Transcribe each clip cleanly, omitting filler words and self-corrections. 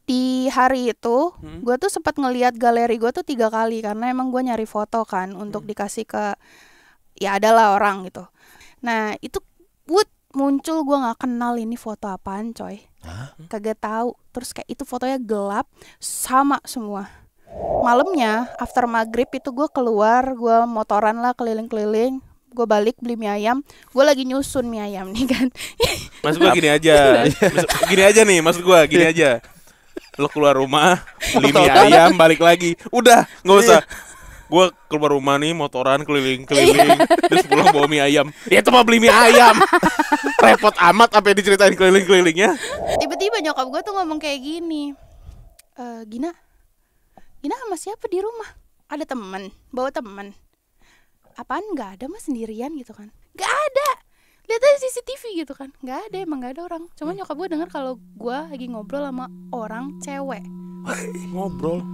Di hari itu gue tuh sempat ngelihat galeri gue tuh 3 kali karena emang gue nyari foto kan untuk dikasih ke ya adalah orang gitu. Nah itu muncul, gue nggak kenal ini foto apaan coy. Kagak tahu. Terus kayak itu fotonya gelap sama semua. Malamnya after maghrib itu gue keluar, gue motoran lah keliling-keliling. Gue balik beli mie ayam. Gue lagi nyusun mie ayam nih kan. Maksud gue gini aja. Gini aja nih, maksud gue gini aja. Lo keluar rumah, beli mie ayam, balik lagi. Udah, gak usah. Gue keluar rumah nih, motoran keliling-keliling, terus pulang bawa mie ayam. Ya itu mah beli mie ayam. Repot amat apa yang diceritain keliling-kelilingnya. Tiba-tiba nyokap gue tuh ngomong kayak gini. Gina sama siapa di rumah? Ada teman, bawa teman. Apaan nggak ada mas sendirian gitu kan? Nggak ada. Lihat aja CCTV gitu kan, nggak ada, emang nggak ada orang. Cuma nyokap gue dengar kalau gue lagi ngobrol sama orang cewek. Ngobrol.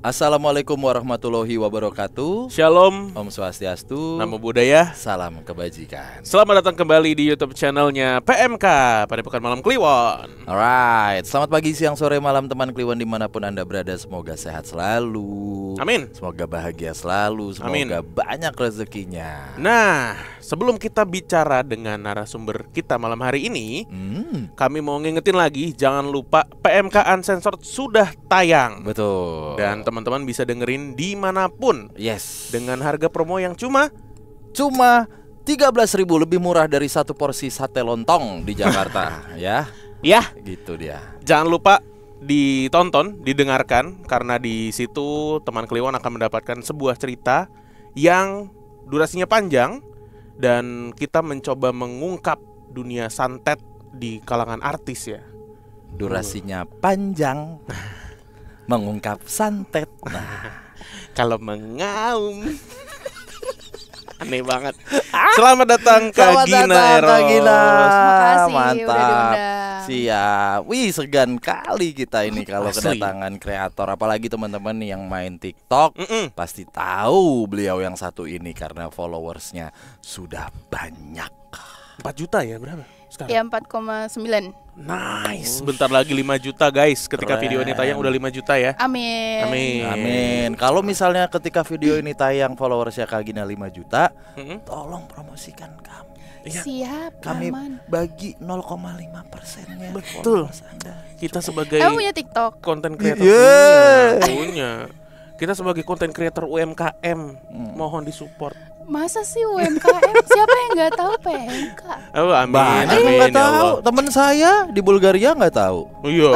Assalamualaikum warahmatullahi wabarakatuh. Shalom. Om Swastiastu. Namo Buddhaya. Salam kebajikan. Selamat datang kembali di YouTube channelnya PMK Padepokan Malam Kliwon. Alright, selamat pagi, siang, sore, malam teman Kliwon dimanapun Anda berada. Semoga sehat selalu. Amin. Semoga bahagia selalu. Semoga Amin. banyak rezekinya. Nah, sebelum kita bicara dengan narasumber kita malam hari ini, kami mau ngingetin lagi, jangan lupa PMK Uncensored sudah tayang. Betul. Dan teman-teman bisa dengerin dimanapun. Yes. Dengan harga promo yang cuma 13.000 lebih murah dari satu porsi sate lontong di Jakarta. Ya. Gitu dia. Jangan lupa ditonton, didengarkan, karena di situ teman Kliwon akan mendapatkan sebuah cerita yang durasinya panjang dan kita mencoba mengungkap dunia santet di kalangan artis ya. Durasinya panjang. Mengungkap santet. Kalau mengaum aneh banget. Selamat datang Kak Gina Eros. Makasih udah Mantap. diundang. Siap. Wih, segan kali kita ini kalau Asli. kedatangan kreator. Apalagi teman-teman yang main TikTok pasti tahu beliau yang satu ini karena followersnya sudah banyak. 4 juta ya, berapa sekarang? Ya 4,9. Nice. Bentar lagi 5 juta guys. Ketika Keren. video ini tayang udah 5 juta ya. Amin. Amin. Kalau misalnya ketika video ini tayang followersnya Kak Gina 5 juta, tolong promosikan kami. Iya. Siap. Kami aman. bagi 0,5%-nya. Betul. followers Anda. Kita sebagai Emang punya TikTok? konten creator punya. Kita sebagai konten creator UMKM mohon disupport. Masa sih UMKM? Siapa yang nggak tahu PMK? Oh, amin. Banyak yang Amin, nggak ya tahu. Allah. Temen saya di Bulgaria nggak tahu. Oh, iya.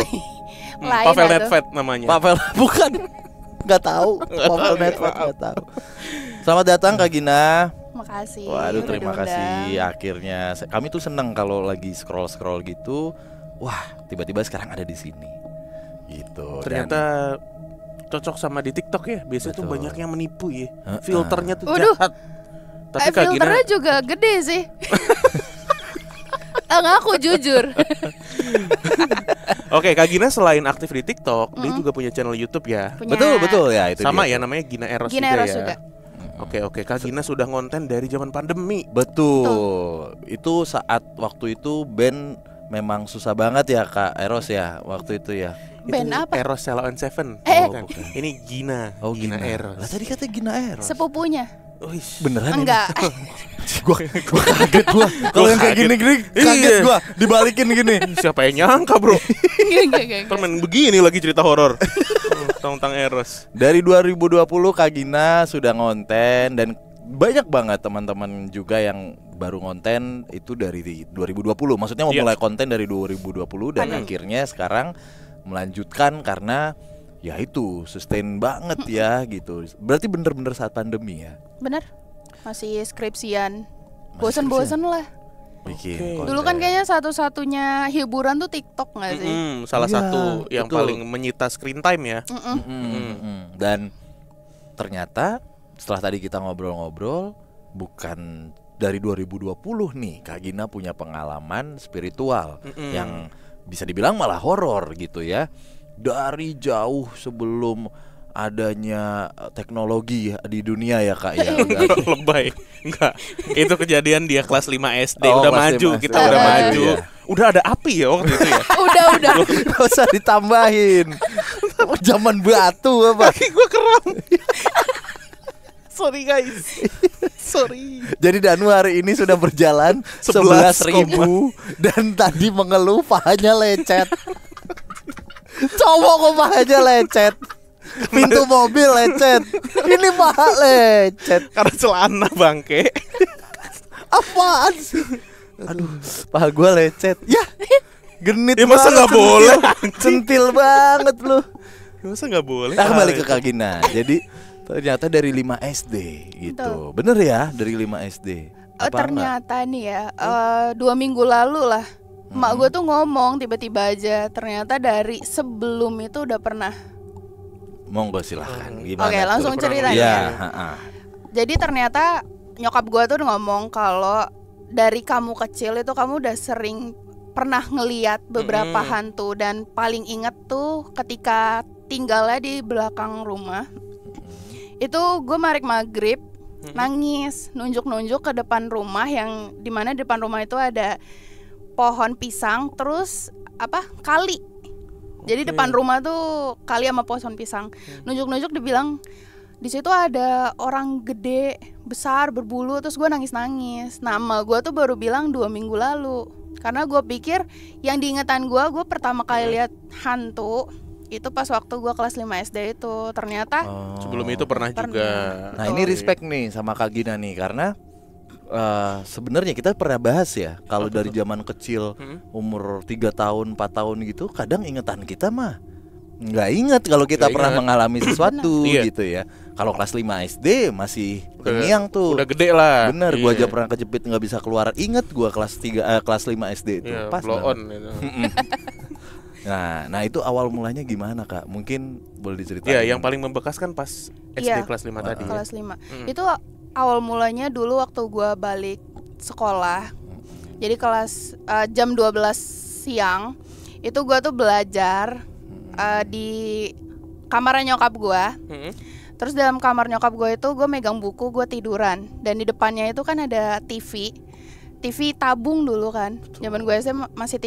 Lain Pavel lah tuh. Netfet namanya. Pavel bukan. Nggak tahu. Pavel Network nggak tahu. Selamat datang Kak Gina. Makasih. Waduh, udah terima diundang. kasih. Akhirnya kami tuh seneng kalau lagi scroll gitu. Wah, tiba-tiba sekarang ada di sini. Gitu. Ternyata cocok sama di TikTok ya. Biasanya tuh Betul. banyak yang menipu ya. Heeh. Filternya tuh Waduh. jahat. Tapi Kak Gina, filternya juga gede sih. Ngaku jujur. oke, Kak Gina selain aktif di TikTok, dia juga punya channel YouTube ya. Punya Betul ya itu Sama dia. ya, namanya Gina Eros Gina juga Eros ya. juga. Oke, Kak Gina sudah ngonten dari zaman pandemi. Betul. Itu saat waktu itu band memang susah banget ya Kak Eros ya waktu itu ya. Band apa? Eros Sela on Seven. Eh. Bukan. Ini Gina. Oh Gina Gina Eros. Lah tadi kata Gina Eros. Sepupunya. Uish. Beneran Enggak. Gua kaget gua. Kalau yang kayak gini-gini kaget Iya. gua dibalikin gini. Siapa yang nyangka bro? Enggak. Permen begini lagi cerita horor. Tentang Eros. Dari 2020 Kak Gina sudah ngonten dan banyak banget teman-teman juga yang baru ngonten itu dari 2020. Maksudnya Iya. memulai konten dari 2020 dan akhirnya sekarang melanjutkan karena ya itu sustain banget ya gitu. Berarti bener-bener saat pandemi ya. Bener. Masih skripsian. Bosen-bosen lah. Bikin konten. Dulu kan kayaknya satu-satunya hiburan tuh TikTok nggak sih? Salah Iya, satu yang betul. paling menyita screen time ya. Dan ternyata setelah tadi kita ngobrol-ngobrol, bukan dari 2020 nih Kak Gina punya pengalaman spiritual yang bisa dibilang malah horor gitu ya. Dari jauh sebelum adanya teknologi di dunia ya Kak ya. Berarti. Lebay. Enggak. Itu kejadian dia kelas 5 SD. Oh, Udah kelas maju, 5 kita SD. udah Iya. maju. Udah ada api ya waktu itu ya. Udah. Gak usah ditambahin. Zaman batu apa? Kaki gue kram. Sorry guys. Sorry. Jadi Danu hari ini sudah berjalan 11.000 dan tadi mengeluh pahanya lecet. Cowok kok pahanya lecet. Pintu mobil lecet. Ini paha lecet. Karena celana bangke. Apaan sih? Aduh, paha gua lecet. Ya, genit Ya masa banget, nggak boleh? Centil banget lu. Masa nggak boleh? Nah, kembali ke Kak Gina. Jadi ternyata dari 5 SD gitu. Bener ya, dari 5 SD. Apa Ternyata nih ya 2 minggu lalu lah emak gue tuh ngomong tiba-tiba aja, ternyata dari sebelum itu udah pernah. Monggo silahkan. Gimana? Oke, tuh? langsung ceritanya. Ya, Jadi ternyata nyokap gue tuh ngomong kalau dari kamu kecil itu kamu udah sering pernah ngeliat beberapa hantu, dan paling inget tuh ketika tinggalnya di belakang rumah. Itu gue maghrib nangis, nunjuk-nunjuk ke depan rumah, yang dimana di depan rumah itu ada pohon pisang, terus kali. Jadi depan rumah tuh kali sama pohon pisang. Nunjuk-nunjuk dibilang di situ ada orang gede, besar, berbulu. Terus gue nangis-nangis. Nama gue tuh baru bilang 2 minggu lalu. Karena gue pikir yang diingetan gue pertama kali lihat hantu itu pas waktu gue kelas 5 SD itu. Ternyata Sebelum itu pernah juga. Nah, ini respect nih sama Kak Gina nih, karena sebenarnya kita pernah bahas ya, kalau dari zaman kecil umur 3 tahun 4 tahun gitu, kadang ingetan kita mah nggak inget kalau kita Nggak pernah ingat. mengalami sesuatu Iya. gitu ya. Kalau kelas 5 SD masih terngiang tuh. Udah gede lah. Bener, gua aja Iya. pernah kejepit nggak bisa keluar. Ingat gua kelas 5 SD itu. Iya, Pas blow banget. on gitu. Nah itu awal mulanya gimana Kak? Mungkin boleh diceritain. Iya, yang paling membekas kan pas SD Iya. kelas 5 tadi. Ya. kelas 5. Itu awal mulanya dulu waktu gue balik sekolah. Jadi kelas jam 12 siang itu gue tuh belajar di kamarnya nyokap gue. Terus dalam kamar nyokap gue itu gue megang buku, gue tiduran, dan di depannya itu kan ada TV tabung dulu kan. Zaman gue SMA masih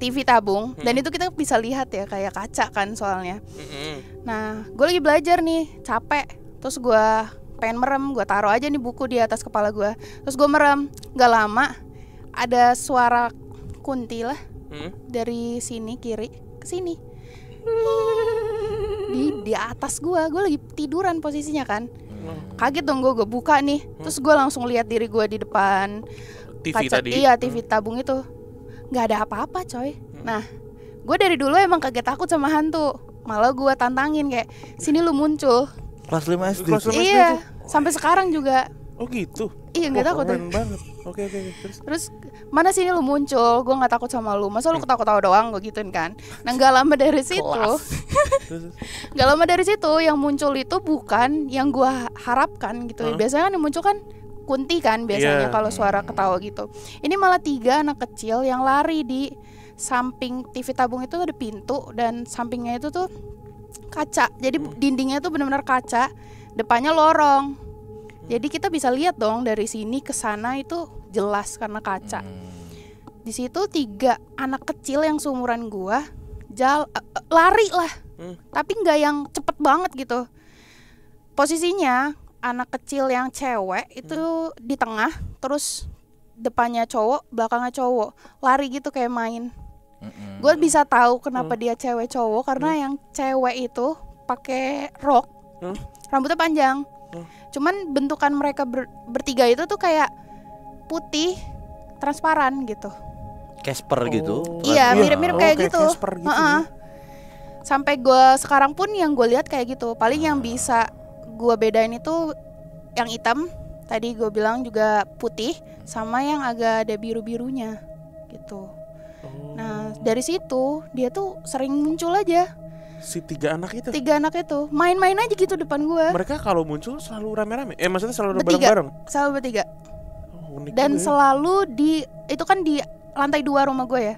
TV tabung, dan itu kita bisa lihat ya kayak kaca kan soalnya. Nah, gue lagi belajar nih, capek. Terus gue pengen merem, gue taruh aja nih buku di atas kepala gue. Terus gue merem, gak lama ada suara kunti lah dari sini kiri ke sini. Di atas gue lagi tiduran posisinya kan. Kaget dong gue buka nih. Terus gue langsung lihat diri gue di depan TV kaca. tadi. Iya, TV tabung itu. Nggak ada apa-apa coy. Nah, gue dari dulu emang kaget takut sama hantu. Malah gue tantangin kayak, sini lu muncul. Kelas 5 SD. Kelas 5 SD Iya, tuh. sampai sekarang juga. Oh gitu. Iya, nggak takut. Keren banget. Oke. Terus mana sini lu muncul, gue nggak takut sama lu. Masa lu ketawa-tawa doang, gue gituin kan. Nah, nggak lama dari situ, nggak lama dari situ yang muncul itu bukan yang gue harapkan gitu. Biasanya kan yang muncul kan kunti kan biasanya Iya. kalau suara ketawa gitu. Ini malah 3 anak kecil yang lari di samping TV tabung itu ada pintu, dan sampingnya itu tuh kaca. Jadi dindingnya tuh benar-benar kaca, depannya lorong. Jadi kita bisa lihat dong dari sini ke sana itu jelas karena kaca. Di situ 3 anak kecil yang seumuran gua lari lah. Tapi nggak yang cepet banget gitu. Posisinya anak kecil yang cewek itu di tengah, terus depannya cowok, belakangnya cowok, lari gitu kayak main. Gue bisa tahu kenapa dia cewek cowok karena yang cewek itu pakai rok, rambutnya panjang. Cuman bentukan mereka bertiga itu tuh kayak putih, transparan gitu. Casper gitu. Iya, mirip-mirip kayak gitu. Casper gitu. Sampai gue sekarang pun yang gue lihat kayak gitu. Paling yang bisa gue bedain itu yang hitam, tadi gue bilang juga putih, sama yang agak ada biru-birunya gitu. Nah dari situ dia tuh sering muncul aja. Si 3 anak itu. 3 anak itu main-main aja gitu depan gue. Mereka kalau muncul selalu rame-rame. Maksudnya selalu Bertiga. bareng-bareng. Selalu bertiga. Unik Dan juga ya. selalu itu kan di lantai 2 rumah gue ya.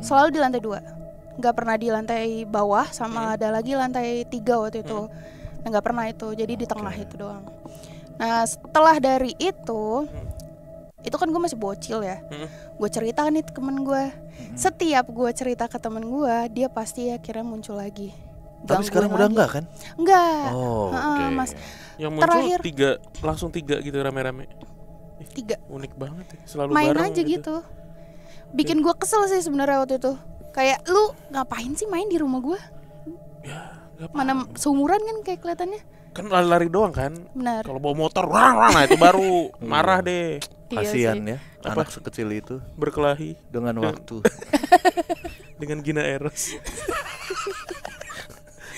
Selalu di lantai 2. Nggak pernah di lantai bawah, sama ada lagi lantai 3 waktu itu. Nah nggak pernah itu, jadi di tengah itu doang. Nah setelah dari itu kan gue masih bocil ya. Gue cerita nih temen gue. Setiap gue cerita ke temen gue, dia pasti akhirnya muncul lagi. Tapi sekarang udah enggak kan? Enggak. Oh, oke. Mas, Yang muncul terakhir 3, langsung 3 gitu rame-rame. 3. Unik banget ya, selalu Main bareng aja gitu. Bikin gue kesel sih sebenarnya waktu itu. Kayak lu ngapain sih main di rumah gue? Ya, Mana seumuran kan kayak kelihatannya. kan lari-lari doang kan. Benar. Kalau bawa motor, nah itu baru marah deh. Kasihan Iya ya anak sekecil itu Berkelahi dengan waktu. dengan Gina Eros.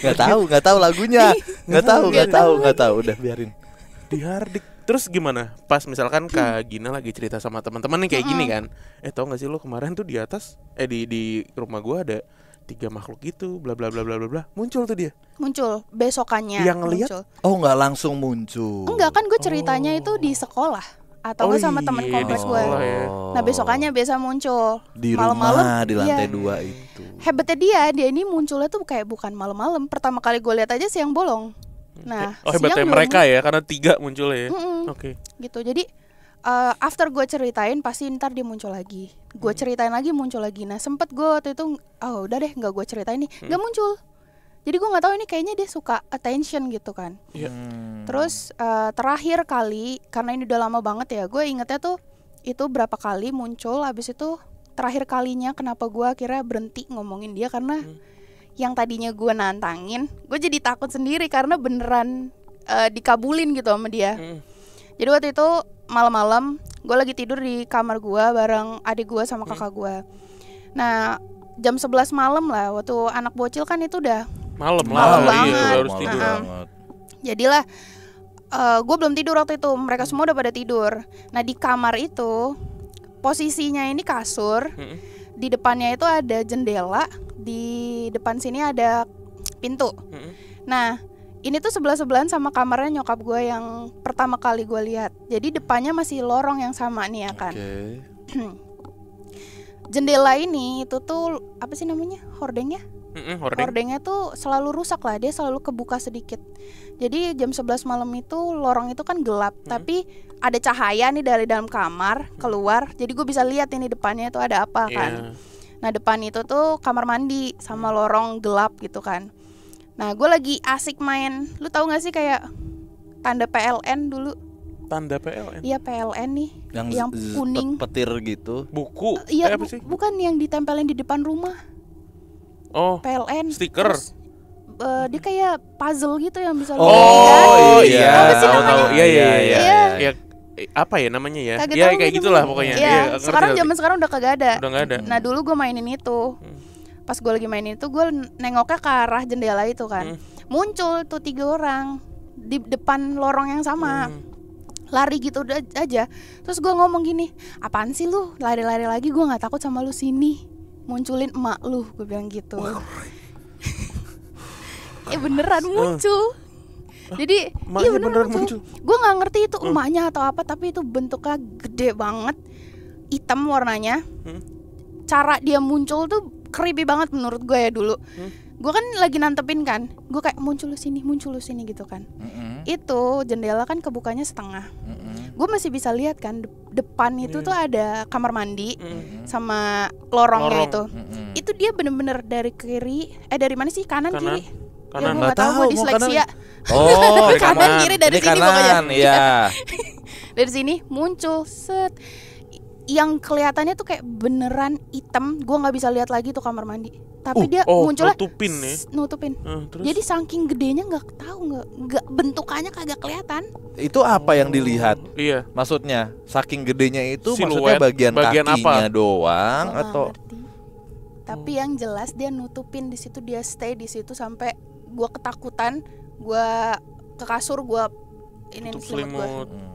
Nggak tahu lagunya. Nggak tahu. Udah biarin. Dihardik. Terus gimana? Pas misalkan Kak Gina lagi cerita sama teman-teman nih kayak gini kan. Tau gak sih lo kemarin tuh di atas di rumah gua ada 3 makhluk gitu, bla bla bla bla bla bla. Muncul tuh dia. Muncul besokannya. Yang ngeliat? Muncul. Oh, nggak langsung muncul. Enggak kan gue ceritanya itu di sekolah atau nggak sama teman kompleks di gue. sekolah ya. Nah besokannya biasa muncul Di malam-malam. rumah di lantai Iya. 2 itu. Hebatnya dia ini munculnya tuh kayak bukan malam-malam. Pertama kali gue lihat aja siang bolong. Nah Hebatnya siang mereka ya, karena 3 munculnya ya. Oke. gitu. Jadi after gue ceritain pasti ntar dia muncul lagi. Gue ceritain lagi muncul lagi. Nah sempet gue waktu itu udah deh nggak gue ceritain nih, nggak muncul. Jadi gue nggak tahu ini kayaknya dia suka attention gitu kan. Iya. Terus terakhir kali, karena ini udah lama banget ya, gue ingetnya tuh itu berapa kali muncul. Habis itu terakhir kalinya kenapa gue akhirnya berhenti ngomongin dia, karena yang tadinya gue nantangin, gue jadi takut sendiri karena beneran dikabulin gitu sama dia. Jadi waktu itu malam-malam gue lagi tidur di kamar gue bareng adik gue sama kakak gue. Nah jam 11 malam lah, waktu anak bocil kan itu udah Malam banget. iya, harus tidur. Jadilah gue belum tidur waktu itu, mereka semua udah pada tidur. Nah di kamar itu posisinya ini kasur, di depannya itu ada jendela, di depan sini ada pintu. Nah ini tuh sebelah-sebelahan sama kamarnya nyokap gue yang pertama kali gue lihat. Jadi depannya masih lorong yang sama nih ya kan. Jendela ini itu tuh apa sih namanya, hordengnya? Hordengnya tuh selalu rusak lah, dia selalu kebuka sedikit. Jadi jam 11 malam itu lorong itu kan gelap, tapi ada cahaya nih dari dalam kamar keluar. Jadi gue bisa lihat ini depannya itu ada apa kan. Nah depan itu tuh kamar mandi sama lorong gelap gitu kan. Nah gue lagi asik main, lu tahu gak sih kayak tanda PLN dulu? Tanda PLN? Iya PLN nih, yang kuning petir gitu. Buku? Iya apa sih? bukan yang ditempelin di depan rumah. Oh, PLN stiker. Terus, dia kayak puzzle gitu yang bisa Oh iya. Apa sih namanya? Iya. Apa ya namanya ya? Kagak Ya tahu kayak gitu gitulah namanya. pokoknya. Iya, ngerti, sekarang ngerti. zaman sekarang udah kagak ada. Udah nggak ada. Nah dulu gue mainin itu. Pas gue lagi mainin itu gue nengoknya ke arah jendela itu kan. Muncul tuh 3 orang di depan lorong yang sama. Lari gitu aja. Terus gue ngomong gini, apaan sih lu lari-lari lagi, gue gak takut sama lu, sini munculin emak lu, gue bilang gitu. Beneran muncul. Jadi iya beneran muncul. Gue gak ngerti itu emaknya atau apa, tapi itu bentuknya gede banget, hitam warnanya. Cara dia muncul tuh creepy banget menurut gue ya dulu. Gue kan lagi nantepin kan, gue kayak muncul lu sini gitu kan. Itu jendela kan kebukanya setengah. Gue masih bisa lihat kan depan itu tuh ada kamar mandi sama lorongnya itu. Itu dia bener-bener dari kiri, dari mana sih, kanan kiri? Ya gue nggak tahu, gue disleksia. Oh, kanan kiri dari sini pokoknya. Iya. Dari sini muncul set. Yang kelihatannya tuh kayak beneran hitam. Gue nggak bisa lihat lagi tuh kamar mandi. Tapi dia munculnya nutupin. Jadi saking gedenya nggak tahu, nggak bentukannya kagak kelihatan. Itu apa yang dilihat? Iya. Maksudnya saking gedenya itu Siluet, maksudnya bagian kakinya apa? doang atau? Ngerti. Tapi yang jelas dia nutupin di situ, dia stay di situ sampai gue ketakutan, gue ke kasur, gue ini selimut gue.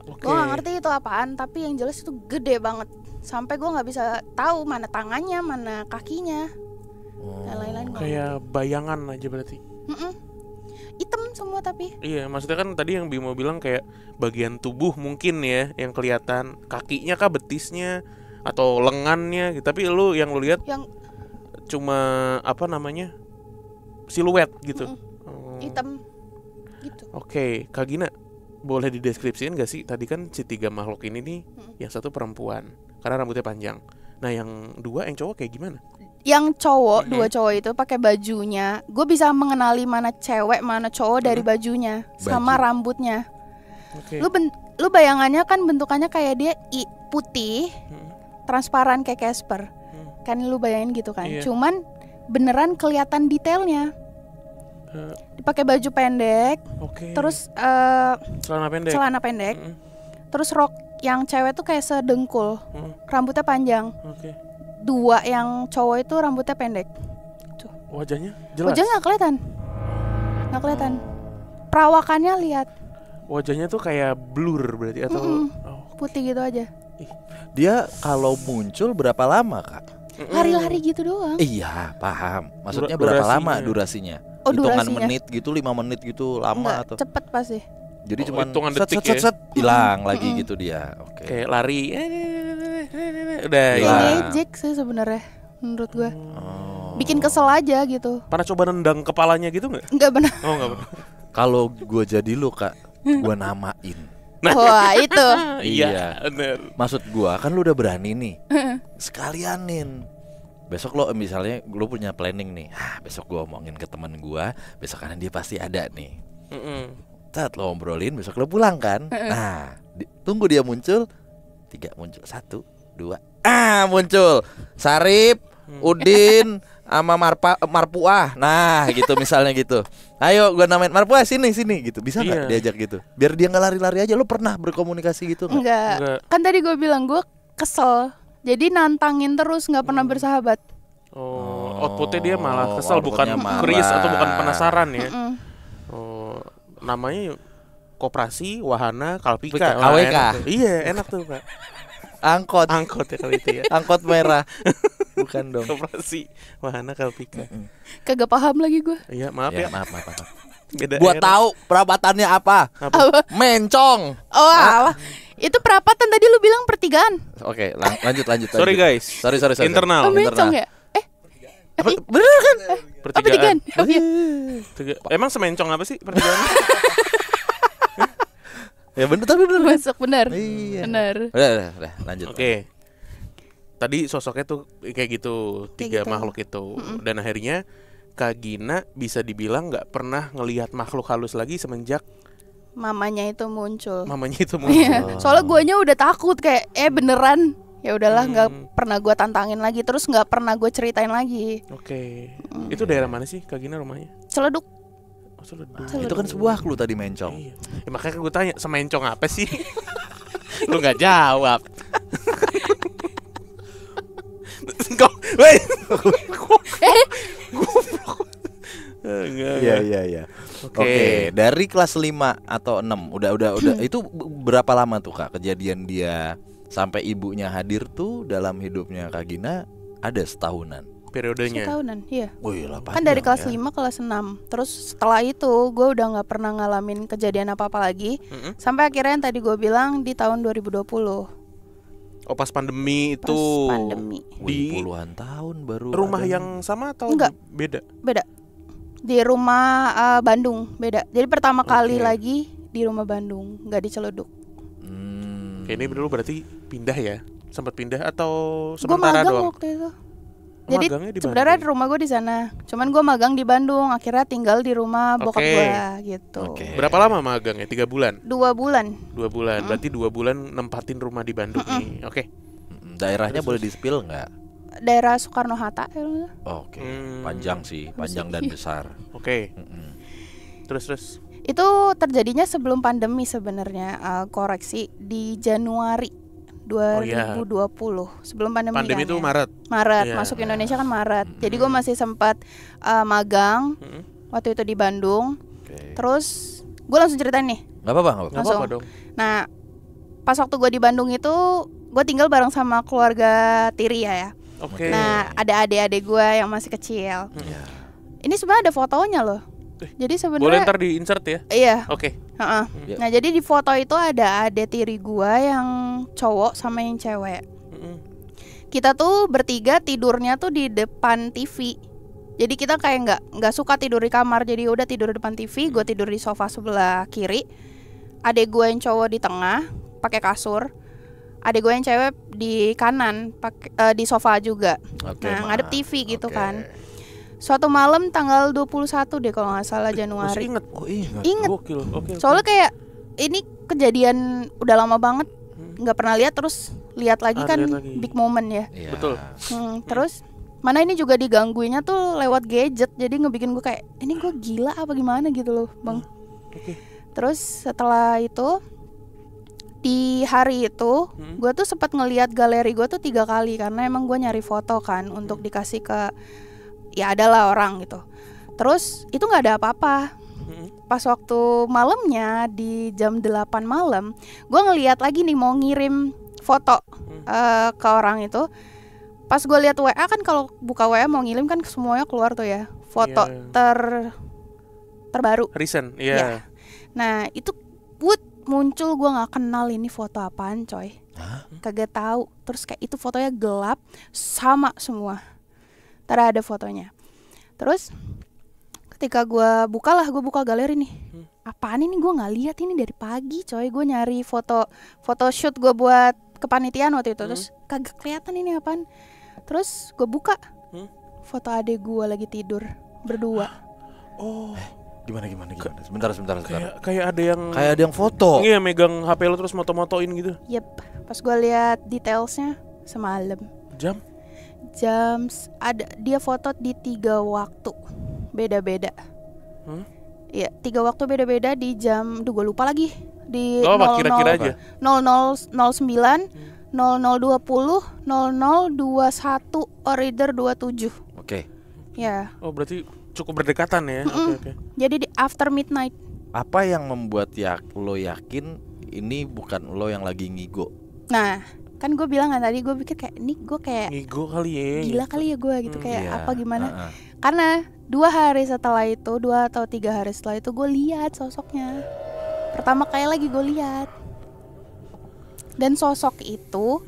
Gue gak ngerti itu apaan, tapi yang jelas itu gede banget. Sampai gue gak bisa tahu mana tangannya, mana kakinya, dan lain-lain. Kayak bayangan aja berarti. Hitam semua tapi. Iya, maksudnya kan tadi yang Bimo bilang kayak bagian tubuh mungkin ya yang kelihatan, kakinya kah, betisnya atau lengannya gitu. Tapi lu yang lu lihat yang cuma apa namanya, siluet gitu. Hitam. Gitu. Oke, Kak Gina, boleh dideskripsiin gak sih? Tadi kan si 3 makhluk ini nih, yang satu perempuan, karena rambutnya panjang. Nah, yang 2 yang cowok kayak gimana? Yang cowok, 2 cowok itu pakai bajunya. Gue bisa mengenali mana cewek, mana cowok dari bajunya sama rambutnya. Oke. Lu bayangannya kan bentukannya kayak dia putih, transparan kayak Casper. Kan lu bayangin gitu kan. Iya. Cuman beneran kelihatan detailnya. Dipakai baju pendek, Oke. terus celana pendek. terus rok yang cewek tuh kayak sedengkul, rambutnya panjang. Oke. 2 yang cowok itu rambutnya pendek. Tuh. Wajahnya jelas. Wajahnya nggak kelihatan. Perawakannya lihat Wajahnya tuh kayak blur berarti atau putih gitu aja. Dia kalau muncul berapa lama, Kak? Lari-lari gitu doang. Iya, paham. Maksudnya berapa lama durasinya? Oh, Hitungan durasinya. menit gitu, 5 menit gitu lama Enggak, atau? cepet pasti. Jadi cuma hitungan set detik set ya? set hilang lagi gitu dia. Oke. Kayak lari. Udah Iya. hilang. Magic sih sebenarnya menurut gue. Oh. Bikin kesel aja gitu. Pernah coba nendang kepalanya gitu nggak? Enggak benar. Oh nggak pernah. Kalau gua jadi lu, Kak, gua namain. Wah, itu. Iya, bener. Maksud gua kan lu udah berani nih. Sekalianin. Besok lo misalnya lo punya planning nih. Besok gua omongin ke teman gua, besok karena dia pasti ada nih. Saat lo ngobrolin, besok lo pulang kan. Nah, tunggu dia muncul. 3 muncul, 1, 2. Muncul. Sarip, Udin, sama Marpuah. Nah, gitu misalnya gitu. Ayo gua namain Marpuah sini gitu. Bisa nggak Iya. diajak gitu? Biar dia nggak lari-lari aja. Lo pernah berkomunikasi gitu nggak? Enggak. Kan tadi gue bilang gue kesel. Jadi nantangin terus, nggak pernah bersahabat. Oh, outputnya dia malah kesel, outputnya bukan marah. curious atau bukan penasaran ya. Oh, namanya Koperasi Wahana Kalpika. Wah, AWK. enak tuh. Iya, enak tuh, Pak. Angkot Angkot ya kali itu ya. Angkot merah. Bukan dong. Koperasi Wahana Kalpika. Kagak paham lagi gue. Iya, maaf Ya, ya. maaf. Beda Gua era. tahu perabatannya apa. Apa? Mencong. Oh, alah. Itu perapatan tadi lu bilang pertigaan. Oke, lanjut. Sorry guys. Sorry. Internal. Oh, mencong ya? Apa, bener kan? Pertigaan. Oh, iya. Emang semencong apa sih pertigaan? Ya bener tapi bener. Masuk benar. Iya. Benar. Udah, lanjut. Oke. Tadi sosoknya tuh kayak gitu, 3 gitu. makhluk itu. Dan akhirnya Kak Gina bisa dibilang nggak pernah ngelihat makhluk halus lagi semenjak Mamanya itu muncul. mamanya itu muncul. Iya. Soalnya guanya udah takut kayak beneran. Ya udahlah, nggak pernah gue tantangin lagi, terus nggak pernah gue ceritain lagi. Oke. Itu daerah mana sih Kak Gina rumahnya? Celeduk. Oh, Celeduk. Itu kan sebuah clue tadi mencong. Iya. Ya, makanya gue tanya semencong apa sih? Lu nggak jawab. Kok, wait. Enggak. Iya. Oke, dari kelas 5 atau 6 udah itu berapa lama tuh, Kak, kejadian dia sampai ibunya hadir tuh dalam hidupnya Kak Gina ada setahunan. Periodenya. Setahunan, iya. Wih, lah Kan dari panjang kelas ya. 5 ke kelas 6. Terus setelah itu gue udah nggak pernah ngalamin kejadian apa-apa lagi. Sampai akhirnya yang tadi gue bilang di tahun 2020. Oh, pas pandemi Pas itu. pandemi. Di Wih, puluhan tahun baru rumah ada. yang sama atau Enggak. beda? Beda. Di rumah Bandung, beda. Jadi pertama kali Oke. lagi di rumah Bandung, nggak di Celeduk. Kayak ini dulu berarti pindah ya? Sempat pindah atau Gue sementara magang doang? waktu itu. Jadi Magangnya di sebenarnya Bandung? rumah gue di sana. Cuman gue magang di Bandung. Akhirnya tinggal di rumah bokap Oke. gue gitu. Oke. Berapa lama magangnya? 3 bulan? 2 bulan. 2 bulan. Berarti 2 bulan nempatin rumah di Bandung nih. Oke. Daerahnya boleh di-spill nggak? Daerah Soekarno Hatta. Ya. Oke, panjang sih, panjang dan besar. Oke. Terus. Itu terjadinya sebelum pandemi sebenarnya. Koreksi di Januari 2020. Sebelum pandemi. Pandemi kan, itu ya. Maret. Maret, Iya. masuk Indonesia kan Maret. Jadi gue masih sempat magang waktu itu di Bandung. Oke. Terus gue langsung ceritain nih. Nggak apa-apa. Gak Langsung. apa-apa dong. Nah, pas waktu gue di Bandung itu gue tinggal bareng sama keluarga tiri ya. Oke. Nah, ada adik-adik gue yang masih kecil. Iya. Ini sebenarnya ada fotonya loh. Jadi Boleh sebenarnya ntar di insert ya? iya. Oke. Heeh. Ya. Nah, jadi di foto itu ada adik tiri gue yang cowok sama yang cewek. Kita tuh bertiga tidurnya tuh di depan TV. Jadi kita kayak nggak suka tidur di kamar, jadi udah tidur depan TV, gue tidur di sofa sebelah kiri, adek gue yang cowok di tengah pakai kasur, adek gue yang cewek di kanan pakai di sofa juga. Nah ngadep TV gitu kan. Suatu malam tanggal 21 deh kalau nggak salah Januari. Inget. Inget. Gokil. Oke. Soalnya kayak ini kejadian udah lama banget nggak pernah lihat, terus lihat lagi kan lihat lagi. big moment ya. Betul. Terus mana ini juga digangguinnya tuh lewat gadget, jadi ngebikin gue kayak ini gue gila apa gimana gitu loh bang. Terus setelah itu di hari itu gue tuh sempat ngelihat galeri gue tuh 3 kali karena emang gue nyari foto kan untuk dikasih ke ya adalah orang gitu. Terus itu nggak ada apa-apa. Pas waktu malamnya di jam 8 malam gue ngelihat lagi nih mau ngirim foto ke orang itu. Pas gue lihat WA kan, kalau buka WA mau ngirim kan semuanya keluar tuh ya foto terbaru Recent, ya. Nah itu muncul, gue nggak kenal ini foto apaan coy. Kagak tahu. Terus kayak itu fotonya gelap sama semua. Ntar ada fotonya. Terus ketika gue buka galeri nih, apaan ini, gue nggak lihat ini dari pagi coy. Gue nyari foto shoot gue buat kepanitiaan waktu itu, terus kagak kelihatan ini apaan. Terus gue buka foto adek gue lagi tidur berdua. Oh, gimana? Sebentar. Kayak ada yang foto. Iya, megang HP lo terus moto-motoin gitu. Yep. Pas gue lihat detailsnya semalam. Jam Ada dia foto di 3 waktu beda-beda. Iya, 3 waktu beda-beda di jam, gue lupa lagi. Di kira-kira aja. 0009 0020 0021 or either 27. Oke. Ya. Oh, berarti cukup berdekatan ya. Oke. Jadi di after midnight. Apa yang membuat lo yakin ini bukan lo yang lagi ngigo? Nah, kan gue bilang kan tadi, gue pikir kayak ini gue kayak ngigo kali ya. Gila kali ya gue gitu, kayak Iya. apa gimana? Karena 2 hari setelah itu, 2 atau 3 hari setelah itu gue lihat sosoknya. Pertama kali lagi gue lihat. Dan sosok itu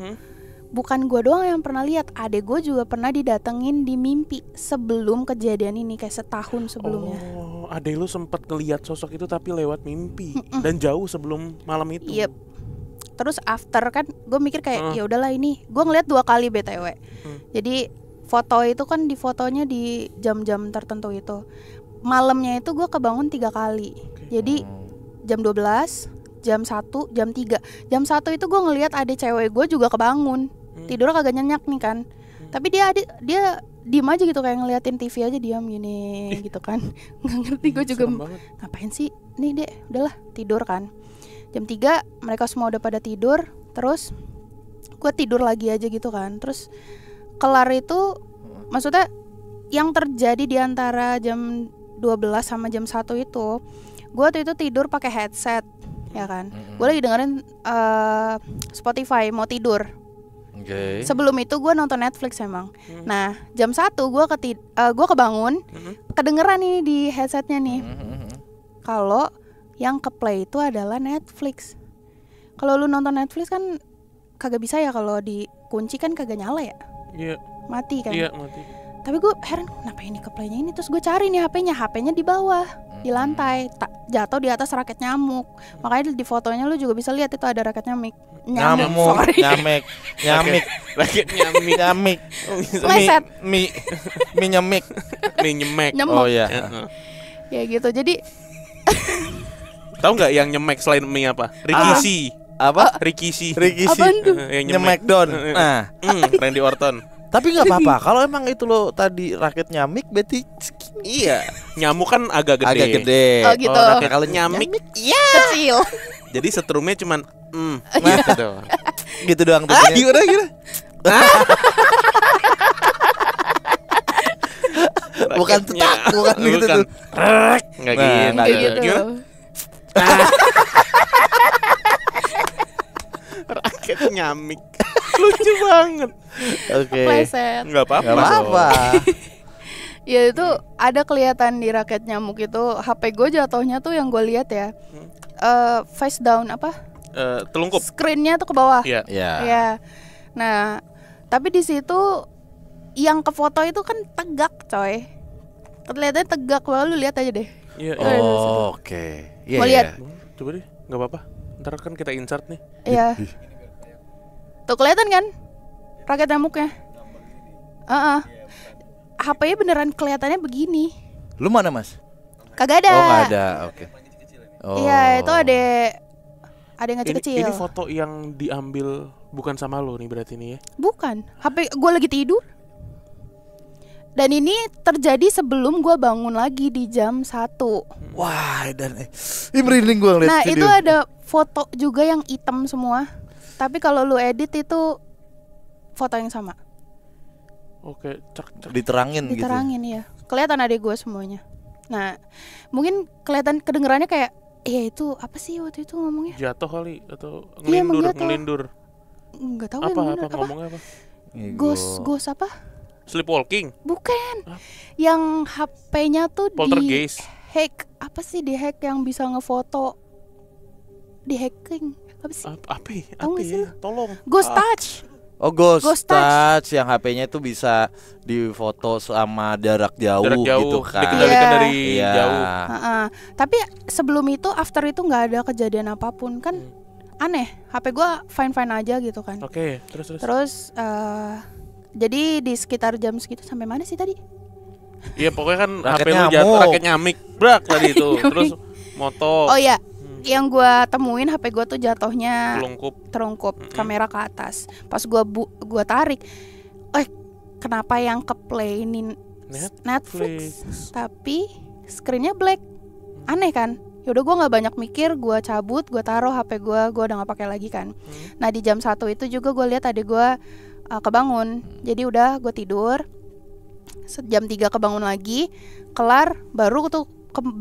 bukan gue doang yang pernah lihat, adek gue juga pernah didatengin di mimpi sebelum kejadian ini, kayak setahun sebelumnya. Oh, adek lu sempat ngelihat sosok itu tapi lewat mimpi dan jauh sebelum malam itu. Yep. Terus after kan gue mikir kayak ya udahlah, ini gue ngeliat 2 kali BTW. Jadi foto itu kan di fotonya di jam-jam tertentu itu. Malamnya itu gue kebangun 3 kali. Jadi jam 12, jam 1, jam 3. Jam 1 itu gue ngelihat adek cewek gue juga kebangun. Tidur kagak nyenyak nih kan. Tapi dia diem aja gitu, kayak ngeliatin TV aja, diam gini gitu kan. Nggak ngerti gue juga ngapain sih nih dek, udahlah tidur kan. Jam 3 mereka semua udah pada tidur. Terus gue tidur lagi aja gitu kan. Terus kelar itu, maksudnya yang terjadi di antara jam 12 sama jam 1 itu, gue waktu itu tidur pakai headset ya kan. Gue lagi dengerin Spotify mau tidur. Sebelum itu gue nonton Netflix emang. Nah jam 1 gue kebangun, kedengeran ini di headsetnya nih kalau yang ke play itu adalah Netflix. Kalau lu nonton Netflix kan kagak bisa ya, kalau dikunci kan kagak nyala ya. Iya. Mati kan. Iya, mati. Tapi gue heran kenapa ini ke playnya ini. Terus gue cari nih HP-nya di bawah, di lantai, jatuh di atas raket nyamuk. Makanya di fotonya lu juga bisa lihat itu ada raket nyamuk. Nyamik. Raket nyamik. Pleset. Mie nyemek. Nyemuk. Oh iya. Ya gitu. Jadi Tahu nggak yang nyemek selain mie apa? Rikishi. Apa? Rikishi. apaan tuh? Yang Nyemek don. Nah, Randy Orton. tapi nggak apa-apa. Kalau emang itu lo tadi raket nyamik, berarti Iya, nyamuk kan agak gede. Oh gitu. Kalau nyamik, iya. Kecil. Jadi setrumnya cuman gitu doang. gitu doang tuh. Gimana? Bukan cetak, bukan gitu tuh. Enggak Nah, gitu. Gimana? Raket nyamik. Lucu banget. Oke. Pleset. Enggak apa-apa. Nggak apa-apa. Ya itu ada kelihatan di raket nyamuk itu. HP gue jatuhnya tuh yang gue lihat ya, face down apa? Telungkup. Screennya tuh ke bawah. Iya. Ya. Nah, tapi di situ yang ke foto itu kan tegak, coy. Kelihatannya tegak banget, lu lihat aja deh. Iya. Oh, oke. Iya. Mau lihat? Coba deh, nggak apa-apa. Ntar kan kita insert nih. Iya. Tuh kelihatan kan? Raket nyamuknya. HP-nya beneran kelihatannya begini. Lu mana, Mas? Kagak ada. Oh, nggak ada. Oke. Oh. Iya, itu ada yang kecil-kecil. Ini foto yang diambil bukan sama lo nih berarti nih ya? Bukan. HP gue lagi tidur. Dan ini terjadi sebelum gue bangun lagi di jam 1. Wah, dan ini merinding gue ngeliat Nah, video. itu ada foto juga yang hitam semua. Tapi kalau lu edit itu foto yang sama. Oke, diterangin gitu. Diterangin ya. Kelihatan adik gue semuanya. Nah, mungkin kelihatan kedengerannya kayak itu apa sih waktu itu ngomongnya? Jatuh kali atau Iya, ngelindur. Enggak tahu Apa ngomongnya apa? Ghost apa? Sleepwalking. Bukan. Yang HP-nya tuh Poltergeist. hack. Apa sih di hack yang bisa ngefoto? Di hacking. Apa sih? Apa sih ya? Tolong. Ghost Touch. Oh, Ghost Touch. Touch yang HP-nya itu bisa difoto sama jarak jauh gitu kan. Dikendalikan dari Iya. jauh. Tapi sebelum itu, after itu nggak ada kejadian apapun kan? Aneh. HP gua fine aja gitu kan. Oke, terus. Terus jadi di sekitar jam segitu sampai mana sih tadi? Iya, pokoknya kan Raket HP lu jatuh, nyamuk. raket nyamik, brak tadi itu. Terus moto. Oh iya, yang gua temuin HP gua tuh jatuhnya terungkup, kamera ke atas. Pas gua tarik, kenapa yang ke play ini Netflix, tapi screennya black, aneh kan? Yaudah gue nggak banyak mikir, gue cabut, gue taruh HP gue udah nggak pakai lagi kan. Nah di jam 1 itu juga gue lihat adik gue kebangun, jadi udah gue tidur. Jam 3 kebangun lagi, kelar, baru tuh